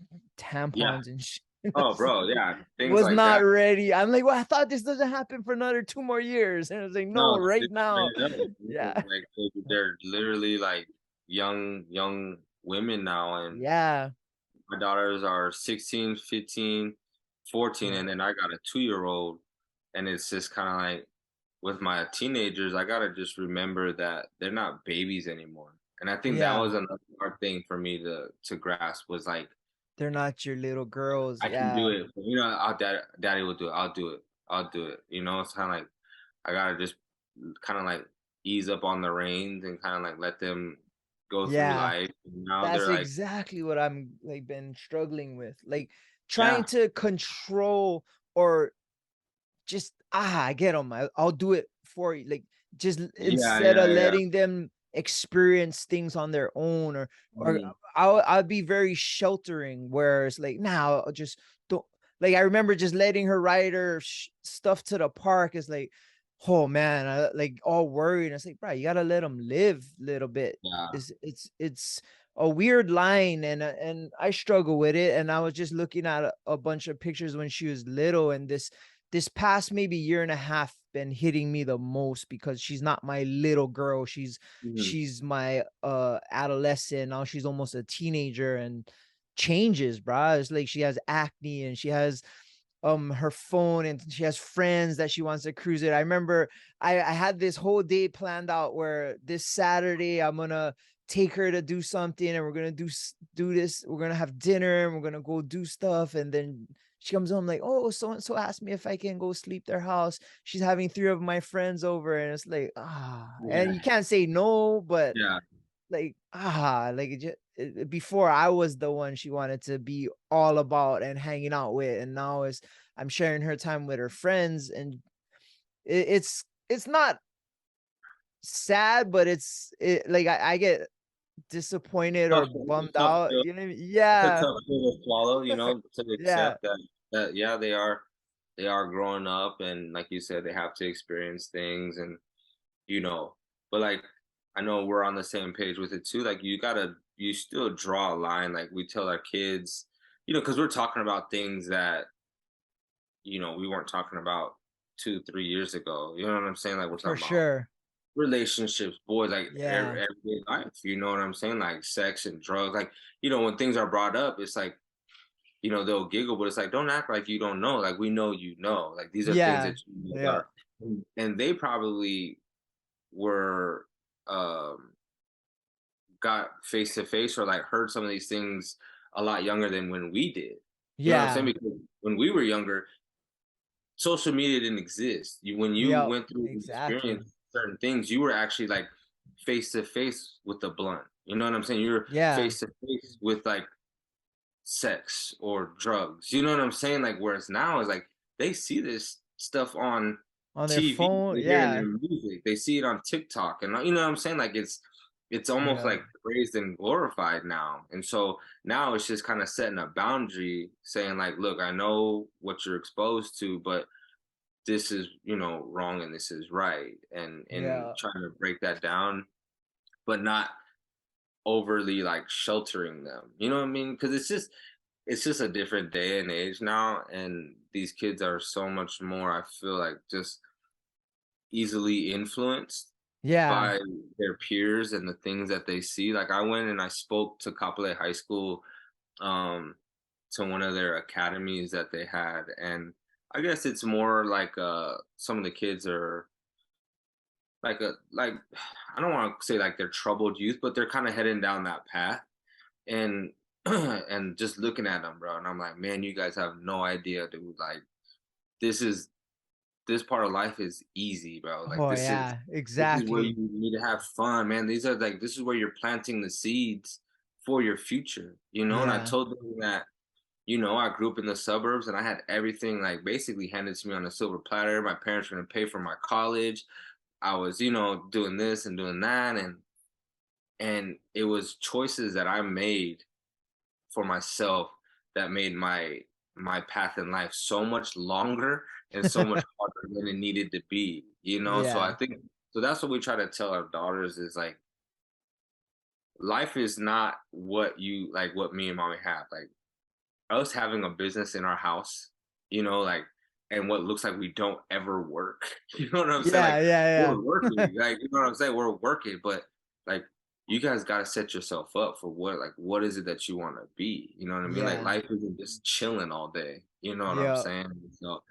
yeah. tampons and shit. Oh, bro, yeah, things Was like not that. ready. I'm like, well, I thought this doesn't happen for another 2 more years. And I was like, no, No, right it's now. straight up. Yeah. Like they're literally like young women now, and Yeah. my daughters are 16, 15, 14, Yeah. and then I got a 2-year old, and it's just kind of like with my teenagers, I gotta just remember that they're not babies anymore. And I think that Yeah. was another hard thing for me to grasp was like They're not your little girls. I can do Yeah. it. Daddy will do it. I'll do it. I'll do it. It's kind of like I gotta just kind of like ease up on the reins and kind of like let them go through Yeah. life. Now That's they're like, exactly what I'm like been struggling with. Like trying yeah, to control or just I get them. I'll do it for you. Like just yeah, instead of yeah, yeah. letting them experience things on their own or Mhm. I'll be very sheltering where it's like now I'll just don't like I remember just letting her ride her stuff to the park is like oh man I like all worried. It's like bro you gotta let them live a little bit. Yeah. It's a weird line and I struggle with it and I was just looking at a bunch of pictures when she was little and this past maybe year and a half been hitting me the most because she's not my little girl. Mhm. She's my adolescent. Now she's almost a teenager and changes, bruh. It's like she has acne and she has her phone and she has friends that she wants to cruise it. I remember I had this whole day planned out where this Saturday I'm gonna take her to do something and we're gonna do this. We're gonna have dinner and we're gonna go do stuff. And then she comes home like, oh, so and so asked me if I can go sleep their house. She's having three of my friends over, and it's like and you Yeah. can't say no, but Yeah. like before I was the one she wanted to be all about and hanging out with, and now is I'm sharing her time with her friends, and it's not sad, but like I get disappointed or It's bummed tough out. pill. You know what I mean? It's a Yeah, tough pill to swallow, to yeah, accept that yeah, they are growing up and like you said, they have to experience things and you know, but like I know we're on the same page with it too. Like you still draw a line. Like we tell our kids, because we're talking about things that, we weren't talking about 2, 3 years ago. You know what I'm saying? Like we're for talking about sure. relationships, boys, like Yeah, everyday life. You know what I'm saying? Like sex and drugs. Like, when things are brought up, it's like, they'll giggle, but it's like, don't act like you don't know. Like we know you know. Like these are things yeah, that you know yeah, are and they probably were got face to face or like heard some of these things a lot younger than when we did. You know what I'm saying? yeah, Because when we were younger, social media didn't exist. When you yep, went through and exactly. experienced certain things, you were actually like face to face with the blunt. You know what I'm saying? You're Yeah, face to face with like sex or drugs. You know what I'm saying? Like whereas now is like they see this stuff on on their TV, phone. they hear it in Yeah, their music, they see it on TikTok, and you know what I'm saying? Like it's almost yeah, like praised and glorified now. And so now it's just kind of setting a boundary, saying like, look, I know what you're exposed to, but this is wrong and this is right, and yeah, trying to break that down, but not overly like sheltering them. You know what I mean? Because it's just a different day and age now, and these kids are so much more, I feel like, just easily influenced Yeah. by their peers and the things that they see. Like I went and I spoke to Kapolei High School, um, to one of their academies that they had, and I guess it's more like some of the kids are like I don't want to say like they're troubled youth, but they're kind of heading down that path. And and just looking at them, bro, and I'm like, man, you guys have no idea, dude. Like this is this part of life is easy, bro. Like Oh yeah, this is where exactly. you need to have fun, man. These are like this is where you're planting the seeds for your future, you know. And I Yeah. told them that, you know, I grew up in the suburbs and I had everything like basically handed to me on a silver platter. My parents were gonna pay for my college. I was, you know, doing this and doing that, and it was choices that I made for myself that made my path in life so much longer and so much harder than it needed to be, you know? So I Yeah. think so that's what we try to tell our daughters is like life is not what you like what me and mommy have. Like us having a business in our house, you know, like and what looks like we don't ever work. You know what I'm saying? Yeah, Like yeah, we're yeah. working, like you know what I'm saying? We're working, but like you guys gotta set yourself up for what is it that you want to be? You know what I mean? Like Yeah. life isn't just chilling all day. You know what I'm Yeah. saying? So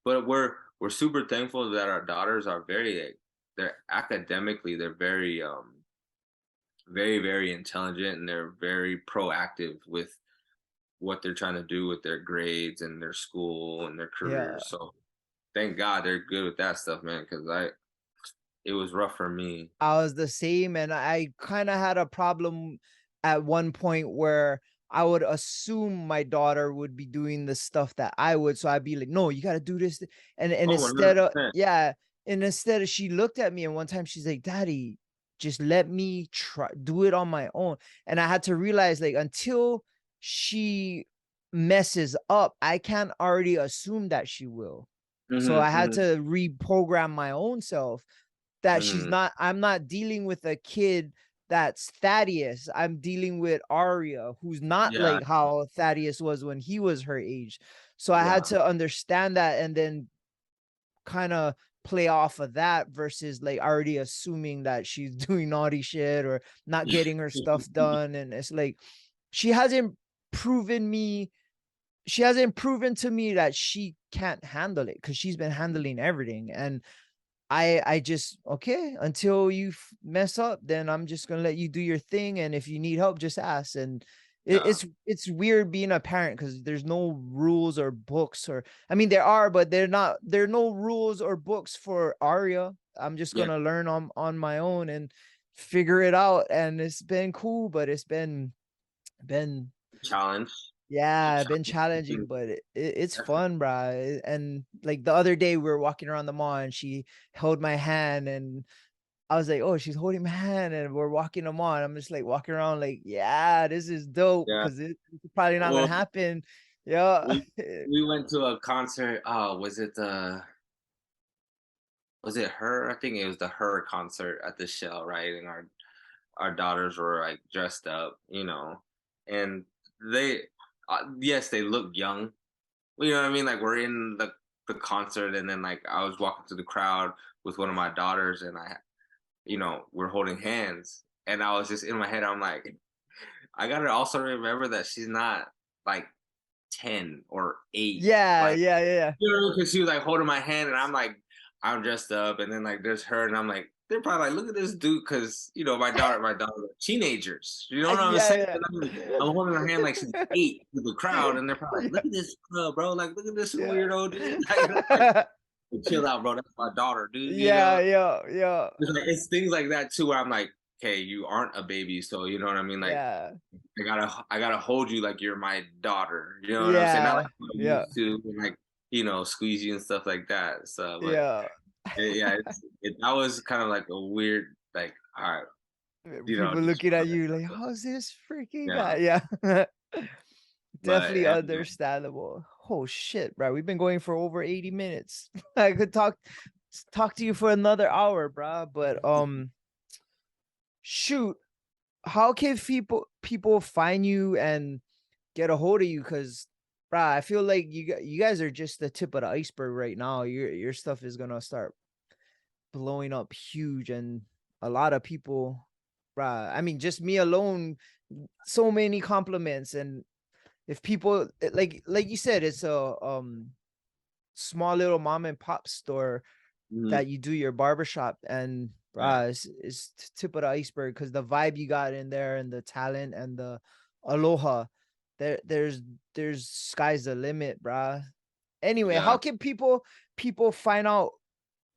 but we're super thankful that our daughters are very they're academically they're very, very intelligent and they're very proactive with what they're trying to do with their grades and their school and their Yeah. careers. So thank God they're good with that stuff, man. Because I it was rough for me. I was the same, and I kind of had a problem at one point where I would assume my daughter would be doing the stuff that I would, so I'd be like, "No, you got to do this," and Oh, instead of 100%. yeah, and instead of she looked at me, and one time she's like, "Daddy, just let me try do it on my own," and I had to realize like until she messes up, I can't already assume that she will. So I Mhm, had mhm, to reprogram my own self that mhm. I'm not dealing with a kid that's Thaddeus. I'm dealing with Aria, who's not Yeah, like how Thaddeus was when he was her age. So I had yeah. to understand that and then kind of play off of that versus like already assuming that she's doing naughty shit or not getting her stuff done. And it's like she hasn't proven me she hasn't proven to me that she can't handle it because she's been handling everything. And I just okay until you mess up, then I'm just gonna let you do your thing, and if you need help, just ask. And Yeah, it's weird being a parent because there's no rules or books or I mean there are, but there are no rules or books for Aria. I'm just yeah. gonna learn on my own and figure it out, and it's been cool, but it's been Challenge. It's a yeah, been challenging, challenge. but it's Definitely. fun, bro. And like the other day, we were walking around the mall, and she held my hand, and I was like, "Oh, she's holding my hand," and we're walking the mall. And I'm just like walking around, like, "Yeah, this is dope," Yeah. because it's probably not gonna Well, happen. Yeah, we we went to a concert. Was it her? I think it was the her concert at the Shell, right? And our daughters were like dressed up, you know, and they yes, they look young. You know what I mean? Like we're in the concert, and then like I was walking through the crowd with one of my daughters, and you know, we're holding hands, and I was just in my head, I'm like, I gotta also remember that she's not like 10 or 8, yeah, like yeah, yeah, you know, because she was like holding my hand, and I'm like, I'm dressed up, and then like there's her, and I'm like, they're probably like, look at this dude, because you know my daughter, are teenagers. You know what I'm saying? yeah, And I'm, like, I'm holding her hand like she's 8 to the crowd, and they're probably like, yeah, look at this bro, like look at this yeah, weirdo dude. Like, yeah, chill out, bro. That's my daughter, dude. You yeah, know, yeah, yeah, it's things like that too, where I'm like, okay, you aren't a baby, so you know what I mean. Like, yeah, I gotta hold you like you're my daughter. You know what I'm saying? Not like yeah, how I yeah, used to, and like you know, squeeze you and stuff like that. So, but yeah. yeah, that was kind of like a weird, like, all right, you know, People just looking at you like, how's this freaking yeah. guy? Yeah. But Definitely understandable. Oh shit, bro. We've been going for over 80 minutes. I could talk to you for another hour, bro. But shoot, how can people find you and get a hold of you? Cause bro, I feel like you guys are just the tip of the iceberg right now. Your stuff is gonna start blowing up huge, and a lot of people, bruh. I mean, just me alone, so many compliments. And if people like you said, it's a small little mom and pop store Mhm. that you do your barbershop, and Yeah. it's tip of the iceberg because the vibe you got in there and the talent and the aloha, there's sky's the limit, bruh. Anyway, Yeah. how can people find out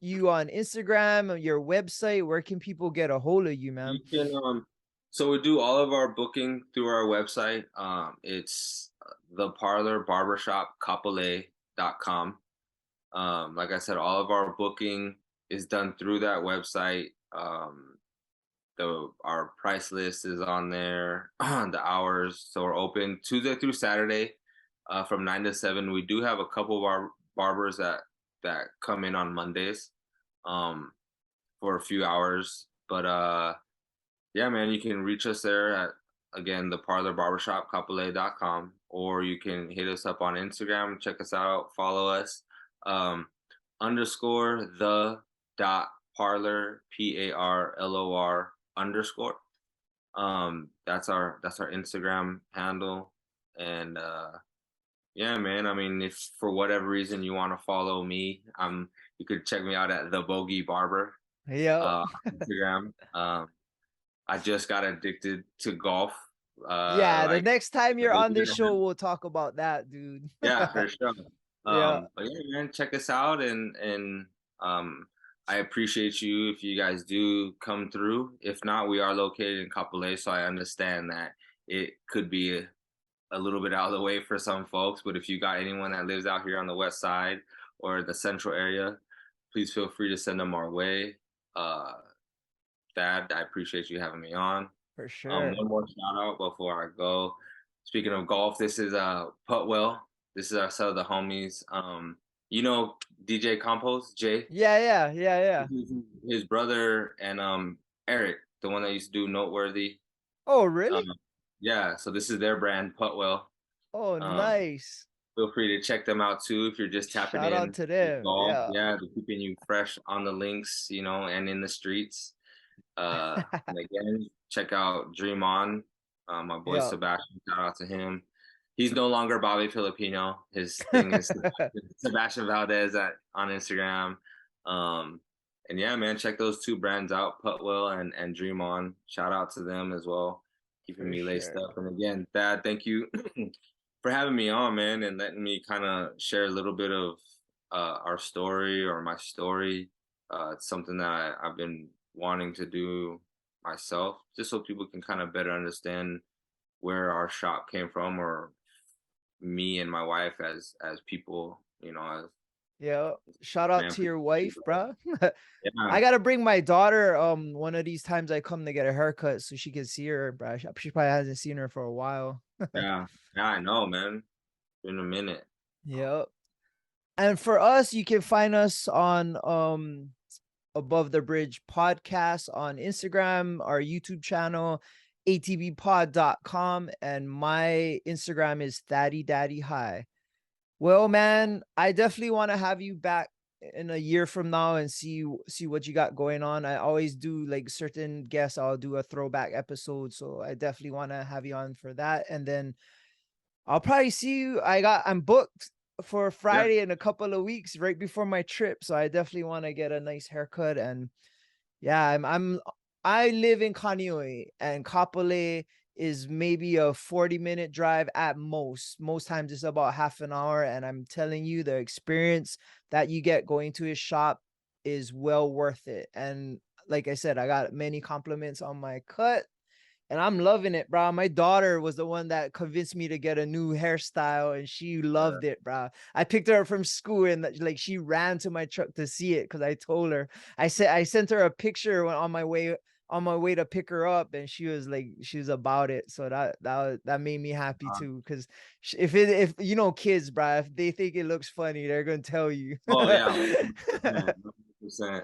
you on Instagram or your website? Where can people get a hold of you, You man? can so we do all of our booking through our website. It's the Parlor Barbershop Kapolei.com. Like I said, all of our booking is done through that website. The Our price list is on there, the hours. So we're open Tuesday through Saturday, from 9 to 7. We do have a couple of our barbers that come in on Mondays, um, for a few hours. But yeah, man, you can reach us there at, again, the Parlor Barbershop Kapolei.com, or you can hit us up on Instagram, check us out, follow us. Um, underscore the dot parlor, PARLOR underscore. That's our Instagram handle. And yeah, man. I mean, if for whatever reason you want to follow me, you could check me out at the Bogey Barber, Yep. Instagram. I just got addicted to golf. Yeah, the Like next time you're a on year this and a half. show, we'll talk about that, dude. Yeah, for sure. Yeah, But yeah, man, check us out, and um, I appreciate you if you guys do come through. If not, we are located in Kapolei, so I understand that it could be a little bit out of the way for some folks. But if you got anyone that lives out here on the west side or the central area, please feel free to send them our way. Uh, Thad, I appreciate you having me on. for sure. One more shout out before I go. Speaking of golf, this is Putwell. This is our set of the homies. You know DJ Compos, Jay? Yeah, yeah, yeah, yeah. This is his brother, and Eric, the one that used to do Noteworthy. Oh, Um, really? yeah, so this is their brand, Putwell. Oh, Um, nice. feel free to check them out too if you're just tapping Shout out in to with them. golf. Yeah. Yeah, they're keeping you fresh on the links, and in the streets. And again, check out Dream On. My boy Yeah. Sebastian, shout out to him. He's no longer Bobby Filipino. His thing is Sebastian Valdez on Instagram. Um, and yeah, man, check those two brands out, Putwell and Dream On. Shout out to them as well, keeping For me laced sure. up. And again, Thad, thank you for having me on, man, and letting me kind of share a little bit of our story or my story. It's something that I've been wanting to do myself, just so people can kind of better understand where our shop came from, or me and my wife as people, as Yeah. Shout out man. to your wife, bro. Yeah, I gotta bring my daughter one of these times I come to get a haircut so she can see her, bro. She probably hasn't seen her for a while. yeah, yeah. I know, man. Been a minute. Yep. And for us, you can find us on Above the Bridge podcast on Instagram, our YouTube channel, atvpod.com, and my Instagram is Thaddy Daddy High. Well, man, I definitely want to have you back in a year from now and see what you got going on. I always do like certain guests, I'll do a throwback episode. So I definitely want to have you on for that. And then I'll probably see you. I'm booked for Yeah. Friday in a couple of weeks right before my trip. So I definitely want to get a nice haircut. And yeah, I live in Kaneohe, and Kapolei is maybe a 40-minute drive at most. Most times it's about half an hour. And I'm telling you, the experience that you get going to his shop is well worth it. And like I said, I got many compliments on my cut and I'm loving it, bro. My daughter was the one that convinced me to get a new hairstyle, and she loved it, bro. I picked her up from school, and like she ran to my truck to see it because I told her. I sent her a picture on my way to pick her up, and she was about it. So that made me happy Uh, too. Because if you know kids, bro, if they think it looks funny, they're gonna tell you. oh yeah, 100%, 100%.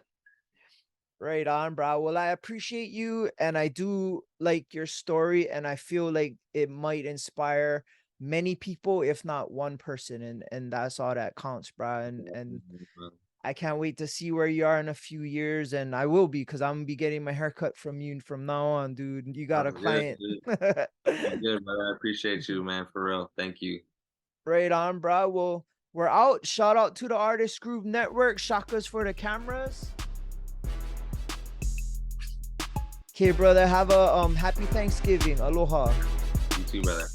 Right on, bro. Well, I appreciate you and I do like your story and I feel like it might inspire many people, if not one person. And that's all that counts, bro. And I can't wait to see where you are in a few years, and I will be, because I'm gonna be getting my haircut from you from now on, dude. You got a Sounds good, client. dude. Sounds good, brother. I appreciate you, man, for real. Thank you. Right on, bro. Well, we're out. Shout out to the Artist Groove Network. Shakas for the cameras. Okay, brother. Have a happy Thanksgiving. Aloha. You too, brother.